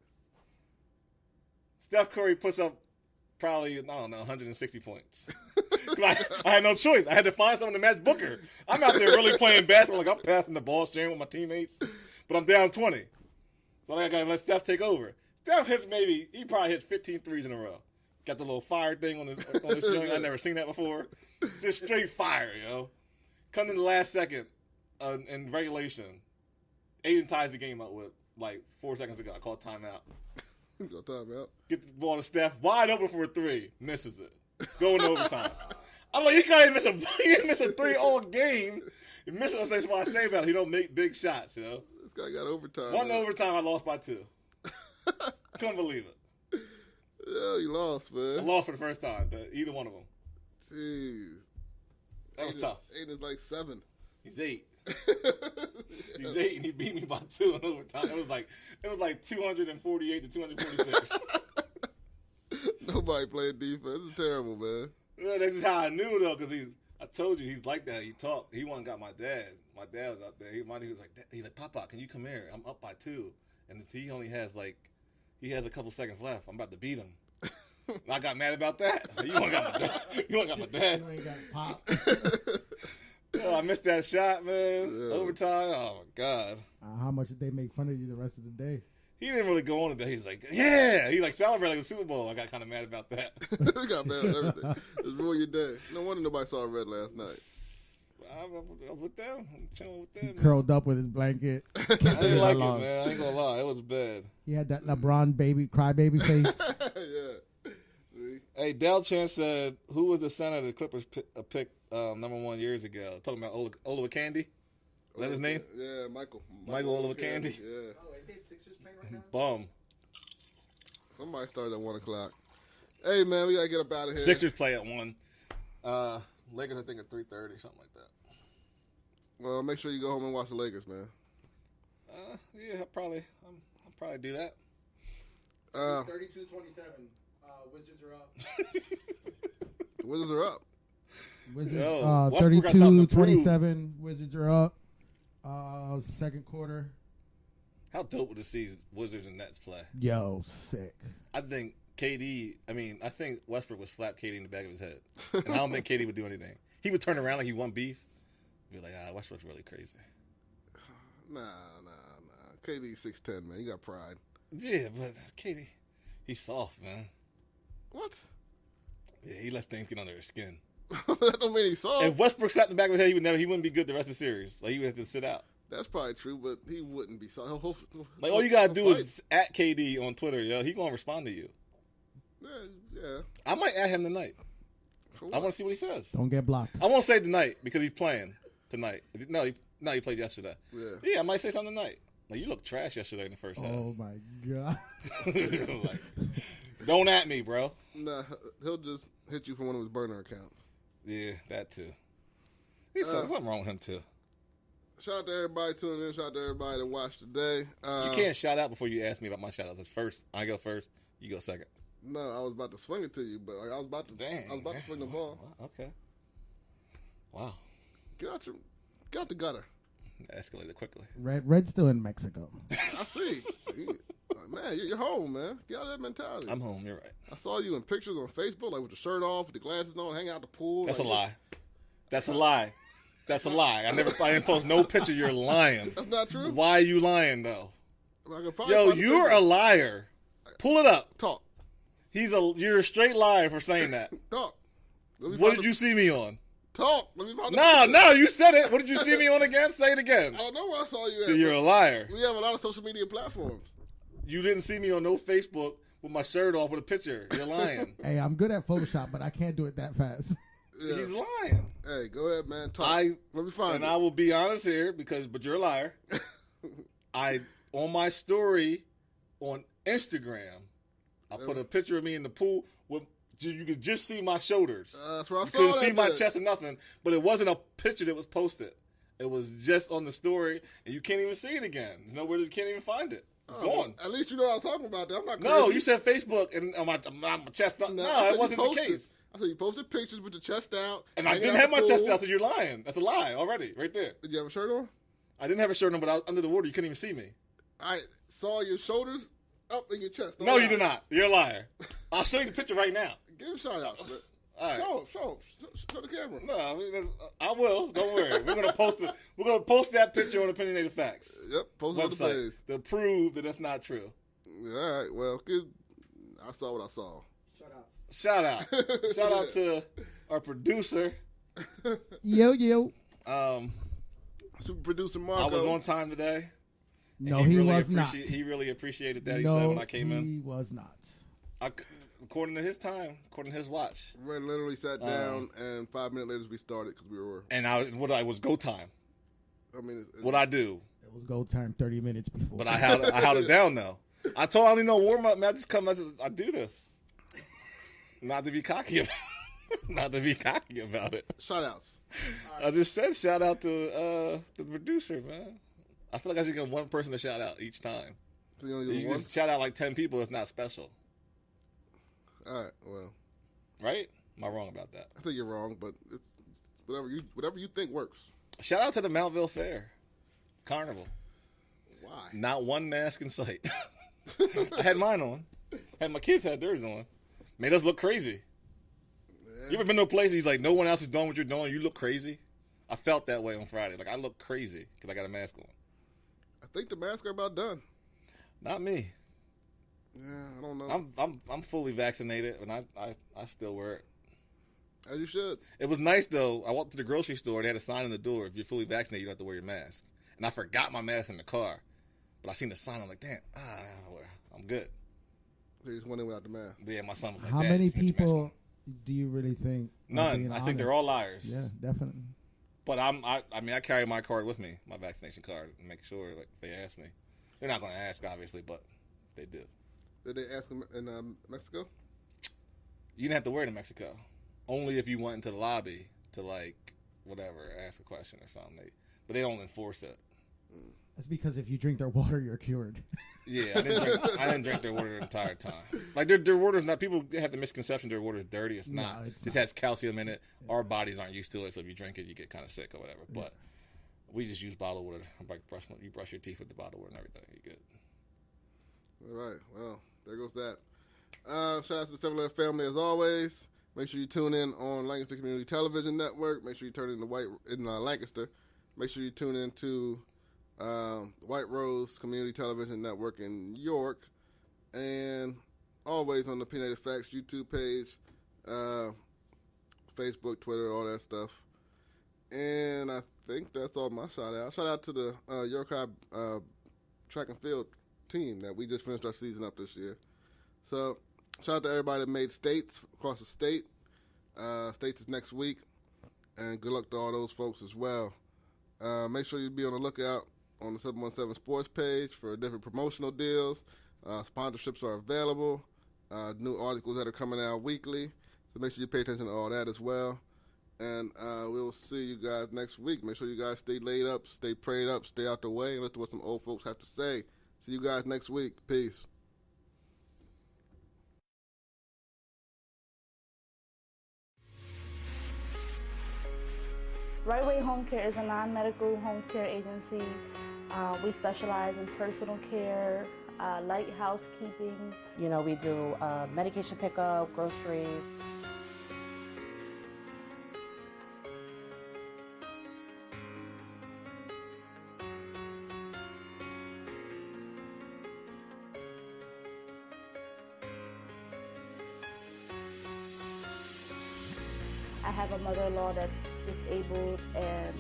[SPEAKER 2] Steph Curry puts up probably, I don't know, 160 points. I had no choice. I had to find someone to match Booker. I'm out there really playing basketball. Like, I'm passing the ball, sharing with my teammates. But I'm down 20. So I got to let Steph take over. Steph he probably hits 15 threes in a row. Got the little fire thing on his joint. I've never seen that before. Just straight fire, yo. Come in the last second in regulation. Aiden ties the game up with like 4 seconds to go. I call timeout. Get the ball to Steph. Wide open for a 3. Misses it. Going to overtime. I'm like, you can't even miss a 3 all game. He misses. That's what I say about it. He don't make big shots, yo.
[SPEAKER 4] This guy got overtime.
[SPEAKER 2] One overtime, I lost by 2. Couldn't believe it.
[SPEAKER 4] Yeah, you lost, man.
[SPEAKER 2] I lost for the first time, either one of them.
[SPEAKER 4] Jeez.
[SPEAKER 2] That was tough.
[SPEAKER 4] Aiden's like 7.
[SPEAKER 2] He's 8. He's 8, and he beat me by 2 in overtime. It was like 248 to 246.
[SPEAKER 4] Nobody playing defense. It's terrible, man.
[SPEAKER 2] Yeah, that's just how I knew though, because I told you he's like that. He talked. He went and got my dad. My dad was up there. He was like, Papa, can you come here? I'm up by 2, and he only has a couple seconds left. I'm about to beat him. I got mad about that. You ain't got my dad. You ain't got pop. Oh, I missed that shot, man. Yeah. Overtime. Oh my God.
[SPEAKER 5] How much did they make fun of you the rest of the day?
[SPEAKER 2] He didn't really go on today. He's like, yeah. He like celebrating like the Super Bowl. I got kind of mad about that.
[SPEAKER 4] He got mad at everything. Just ruined your day. No wonder nobody saw Red last night.
[SPEAKER 2] I'm with them. I'm chilling with them.
[SPEAKER 5] He curled up with his blanket.
[SPEAKER 2] I didn't like it, man. I ain't gonna lie. It was bad.
[SPEAKER 5] He had that LeBron crybaby face.
[SPEAKER 4] Yeah. See?
[SPEAKER 2] Hey, Del Chance said, who was the center the Clippers picked number 1 years ago? Talking about Olowokandi? Is that his name?
[SPEAKER 4] Yeah, Michael
[SPEAKER 2] Olowokandi.
[SPEAKER 4] Yeah.
[SPEAKER 3] Oh, ain't they Sixers playing right now?
[SPEAKER 2] Bum.
[SPEAKER 4] Somebody started at 1 o'clock. Hey, man, we got to get up out of here.
[SPEAKER 2] Sixers play at 1. Lakers, I think, at 3:30, something like that.
[SPEAKER 4] Well, make sure you go home and watch the Lakers, man.
[SPEAKER 2] Yeah, I'll probably do that.
[SPEAKER 3] 32-27. Wizards are up.
[SPEAKER 4] The Wizards are up.
[SPEAKER 5] Wizards 32-27. Wizards are up. Second quarter.
[SPEAKER 2] How dope would to see Wizards and Nets play?
[SPEAKER 5] Yo, sick.
[SPEAKER 2] I think I think Westbrook would slap KD in the back of his head. And I don't think KD would do anything. He would turn around like he won beef. Be like, Westbrook's really crazy.
[SPEAKER 4] Nah. KD's 6'10", man. He got pride.
[SPEAKER 2] Yeah, but KD, he's soft, man.
[SPEAKER 4] What?
[SPEAKER 2] Yeah, he lets things get under his skin.
[SPEAKER 4] That don't mean he's soft.
[SPEAKER 2] If Westbrook slapped the back of his head, he wouldn't be good the rest of the series. Like, he would have to sit out.
[SPEAKER 4] That's probably true, but he wouldn't be soft.
[SPEAKER 2] Like, all you gotta do is at KD on Twitter, yo. He gonna respond to you.
[SPEAKER 4] Yeah.
[SPEAKER 2] I might at him tonight.
[SPEAKER 4] For
[SPEAKER 2] I want to see what he says.
[SPEAKER 5] Don't get blocked.
[SPEAKER 2] I won't say tonight because he's playing tonight. No, he played yesterday.
[SPEAKER 4] Yeah.
[SPEAKER 2] I might say something tonight. Like, you looked trash yesterday in the first half.
[SPEAKER 5] Oh my god.
[SPEAKER 2] Like, don't at me, bro.
[SPEAKER 4] Nah, he'll just hit you from one of his burner accounts.
[SPEAKER 2] Yeah, that too. There's something wrong with him too.
[SPEAKER 4] Shout out to everybody tuning in. Shout out to everybody that watched today.
[SPEAKER 2] You can't shout out before you ask me about my shout outs. It's first. I go first. You go second.
[SPEAKER 4] No, I was about to swing it to you, but I was about to swing the ball.
[SPEAKER 2] Okay. Wow.
[SPEAKER 4] Get out the gutter.
[SPEAKER 2] Escalated quickly.
[SPEAKER 5] Red's still in Mexico.
[SPEAKER 4] I see. Man, you're home, man. Get out of that mentality.
[SPEAKER 2] I'm home. You're right.
[SPEAKER 4] I saw you in pictures on Facebook, like with the shirt off, with the glasses on, hanging out at the pool.
[SPEAKER 2] That's
[SPEAKER 4] like,
[SPEAKER 2] a lie. That's a lie. That's a lie. I didn't post no picture. You're lying.
[SPEAKER 4] That's not true.
[SPEAKER 2] Why are you lying though?
[SPEAKER 4] I can probably
[SPEAKER 2] Yo,
[SPEAKER 4] find the
[SPEAKER 2] you're
[SPEAKER 4] picture.
[SPEAKER 2] a liar. Pull it up.
[SPEAKER 4] Talk.
[SPEAKER 2] You're a straight liar for saying that.
[SPEAKER 4] Talk.
[SPEAKER 2] What did you see me on?
[SPEAKER 4] Talk. Let me find the picture.
[SPEAKER 2] No, you said it. What did you see me on again? Say it again.
[SPEAKER 4] I don't know where I saw you at.
[SPEAKER 2] So you're a liar.
[SPEAKER 4] We have a lot of social media platforms.
[SPEAKER 2] You didn't see me on no Facebook with my shirt off with a picture. You're lying.
[SPEAKER 5] Hey, I'm good at Photoshop, but I can't do it that fast.
[SPEAKER 4] Yeah.
[SPEAKER 2] He's lying.
[SPEAKER 4] Hey, go ahead, man. Talk. Let me find
[SPEAKER 2] And
[SPEAKER 4] it.
[SPEAKER 2] I will be honest here but you're a liar. On my story on Instagram, I put a picture of me in the pool with you could just see my shoulders.
[SPEAKER 4] That's where I
[SPEAKER 2] You
[SPEAKER 4] saw
[SPEAKER 2] couldn't see
[SPEAKER 4] that
[SPEAKER 2] my
[SPEAKER 4] bit.
[SPEAKER 2] chest or nothing, but it wasn't a picture that was posted. It was just on the story, and you can't even see it again. You know where you can't even find it. It's gone.
[SPEAKER 4] At least you know what I was talking about. I'm not crazy.
[SPEAKER 2] No, you said Facebook and my chest up.
[SPEAKER 4] I
[SPEAKER 2] No,
[SPEAKER 4] said
[SPEAKER 2] it wasn't
[SPEAKER 4] you
[SPEAKER 2] the
[SPEAKER 4] posted.
[SPEAKER 2] case.
[SPEAKER 4] I said you posted pictures with your chest out.
[SPEAKER 2] And I
[SPEAKER 4] hanging
[SPEAKER 2] didn't
[SPEAKER 4] out
[SPEAKER 2] have
[SPEAKER 4] the
[SPEAKER 2] my chest
[SPEAKER 4] pool.
[SPEAKER 2] out, so you're lying. That's a lie already, right there.
[SPEAKER 4] Did you have a shirt on?
[SPEAKER 2] I didn't have a shirt on, but I was under the water. You couldn't even see me.
[SPEAKER 4] I saw your shoulders up in your chest.
[SPEAKER 2] No, you did not. You're a liar. I'll show you the picture right now.
[SPEAKER 4] Give a shout out.
[SPEAKER 2] All right.
[SPEAKER 4] Show the camera.
[SPEAKER 2] No, I will. Don't worry. We're gonna post it. We're gonna post that picture on Opinionated Facts
[SPEAKER 4] Yep, post it on the
[SPEAKER 2] website
[SPEAKER 4] page.
[SPEAKER 2] to prove that that's not true.
[SPEAKER 4] All right, well, good. I saw what I saw.
[SPEAKER 2] Shout out to our producer.
[SPEAKER 5] Yo.
[SPEAKER 4] Super producer
[SPEAKER 2] I
[SPEAKER 4] Marco.
[SPEAKER 2] was on time today.
[SPEAKER 5] No,
[SPEAKER 2] and
[SPEAKER 5] he
[SPEAKER 2] really
[SPEAKER 5] was not.
[SPEAKER 2] He really appreciated that. He
[SPEAKER 5] No,
[SPEAKER 2] said when I came
[SPEAKER 5] he
[SPEAKER 2] in.
[SPEAKER 5] was not.
[SPEAKER 2] According to his time, according to his watch.
[SPEAKER 4] Red literally sat down, and 5 minutes later we started because we were.
[SPEAKER 2] And I was go time.
[SPEAKER 4] I mean,
[SPEAKER 2] What I do.
[SPEAKER 5] It was go time 30 minutes before.
[SPEAKER 2] But I held it down though. I don't need no warm up, man. I just come. I do this. Not to be cocky about it. Not to be cocky about it.
[SPEAKER 4] shout outs.
[SPEAKER 2] I just said shout out to the producer, man. I feel like I should give one person a shout out each time.
[SPEAKER 4] So you only
[SPEAKER 2] You
[SPEAKER 4] do one?
[SPEAKER 2] just shout out like 10 people. It's not special,
[SPEAKER 4] All right, well,
[SPEAKER 2] right? Am I wrong about that?
[SPEAKER 4] I think you're wrong, but it's whatever you think works.
[SPEAKER 2] Shout out to the Mountville Fair Carnival.
[SPEAKER 4] Why?
[SPEAKER 2] Not one mask in sight. I had mine on. Had my kids had theirs on. Made us look crazy.
[SPEAKER 4] Yeah.
[SPEAKER 2] You ever been to a place and he's like, no one else is doing what you're doing, you look crazy? I felt that way on Friday. Like, I look crazy because I got a mask on.
[SPEAKER 4] I think the masks are about done.
[SPEAKER 2] Not me.
[SPEAKER 4] Yeah, I don't know.
[SPEAKER 2] I'm fully vaccinated, and I still wear it.
[SPEAKER 4] As you should.
[SPEAKER 2] It was nice, though. I walked to the grocery store. They had a sign on the door. If you're fully vaccinated, you don't have to wear your mask. And I forgot my mask in the car. But I seen the sign. I'm like, damn, I'm good.
[SPEAKER 4] So you just went in without the mask.
[SPEAKER 2] Yeah, my son was like,
[SPEAKER 5] How
[SPEAKER 2] "Dad,
[SPEAKER 5] many
[SPEAKER 2] you get your mask
[SPEAKER 5] people
[SPEAKER 2] on."
[SPEAKER 5] do you really think? are
[SPEAKER 2] None.
[SPEAKER 5] being
[SPEAKER 2] I think
[SPEAKER 5] honest?
[SPEAKER 2] they're all liars.
[SPEAKER 5] Yeah, definitely.
[SPEAKER 2] But I carry my card with me, my vaccination card, and make sure like they ask me. They're not going to ask, obviously, but they do.
[SPEAKER 4] Did they ask them in Mexico?
[SPEAKER 2] You didn't have to wear it in Mexico. Only if you went into the lobby to ask a question or something. But they don't enforce it.
[SPEAKER 5] That's because if you drink their water, you're cured.
[SPEAKER 2] Yeah, I didn't drink their water the entire time. Like their water's not. People have the misconception their water's dirty. It's
[SPEAKER 5] No,
[SPEAKER 2] not.
[SPEAKER 5] it's
[SPEAKER 2] It just
[SPEAKER 5] not.
[SPEAKER 2] has calcium in it. Our bodies aren't used to it, so if you drink it, you get kind of sick or whatever. But we just use bottled water. Like you brush your teeth with the bottled water and everything. You're good.
[SPEAKER 4] All right. Well, there goes that. Shout out to the 7-Letter family as always. Make sure you tune in on Lancaster Community Television Network. Make sure you turn in Lancaster. Make sure you tune in to White Rose Community Television Network in York. And always on the Opinionated Facts YouTube page, Facebook, Twitter, all that stuff. And I think that's all my shout out. Shout out to the York High track and field team that we just finished our season up this year. So shout out to everybody that made states across the state. States is next week. And good luck to all those folks as well. Make sure you be on the lookout on the 717 Sports page for different promotional deals. Sponsorships are available. New articles that are coming out weekly. So make sure you pay attention to all that as well. And we'll see you guys next week. Make sure you guys stay laid up, stay prayed up, stay out the way, and listen to what some old folks have to say. See you guys next week. Peace.
[SPEAKER 1] Right Way Home Care is a non-medical home care agency. We specialize in personal care, light housekeeping.
[SPEAKER 7] You know, we do medication pickup, groceries.
[SPEAKER 1] I have a mother-in-law that's disabled, and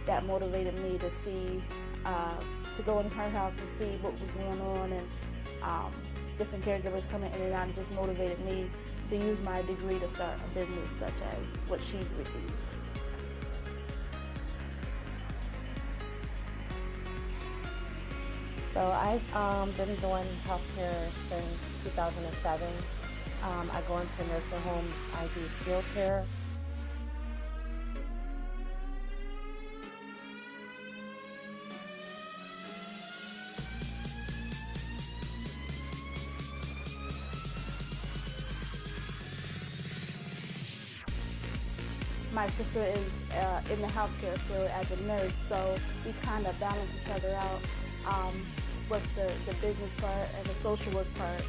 [SPEAKER 1] that motivated me to see, to go in her house to see what was going on, and different caregivers coming in and out, and just motivated me to use my degree to start a business such as what she received.
[SPEAKER 7] So I've been doing healthcare since 2007. I go into nursing homes. I do skilled care.
[SPEAKER 1] My sister is in the healthcare field as a nurse, so we kind of balance each other out with the business part and the social work part,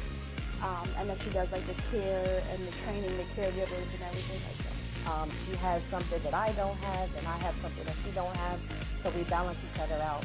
[SPEAKER 1] and then she does like the care and the training, the caregivers and everything like that.
[SPEAKER 7] She has something that I don't have, and I have something that she don't have, so we balance each other out.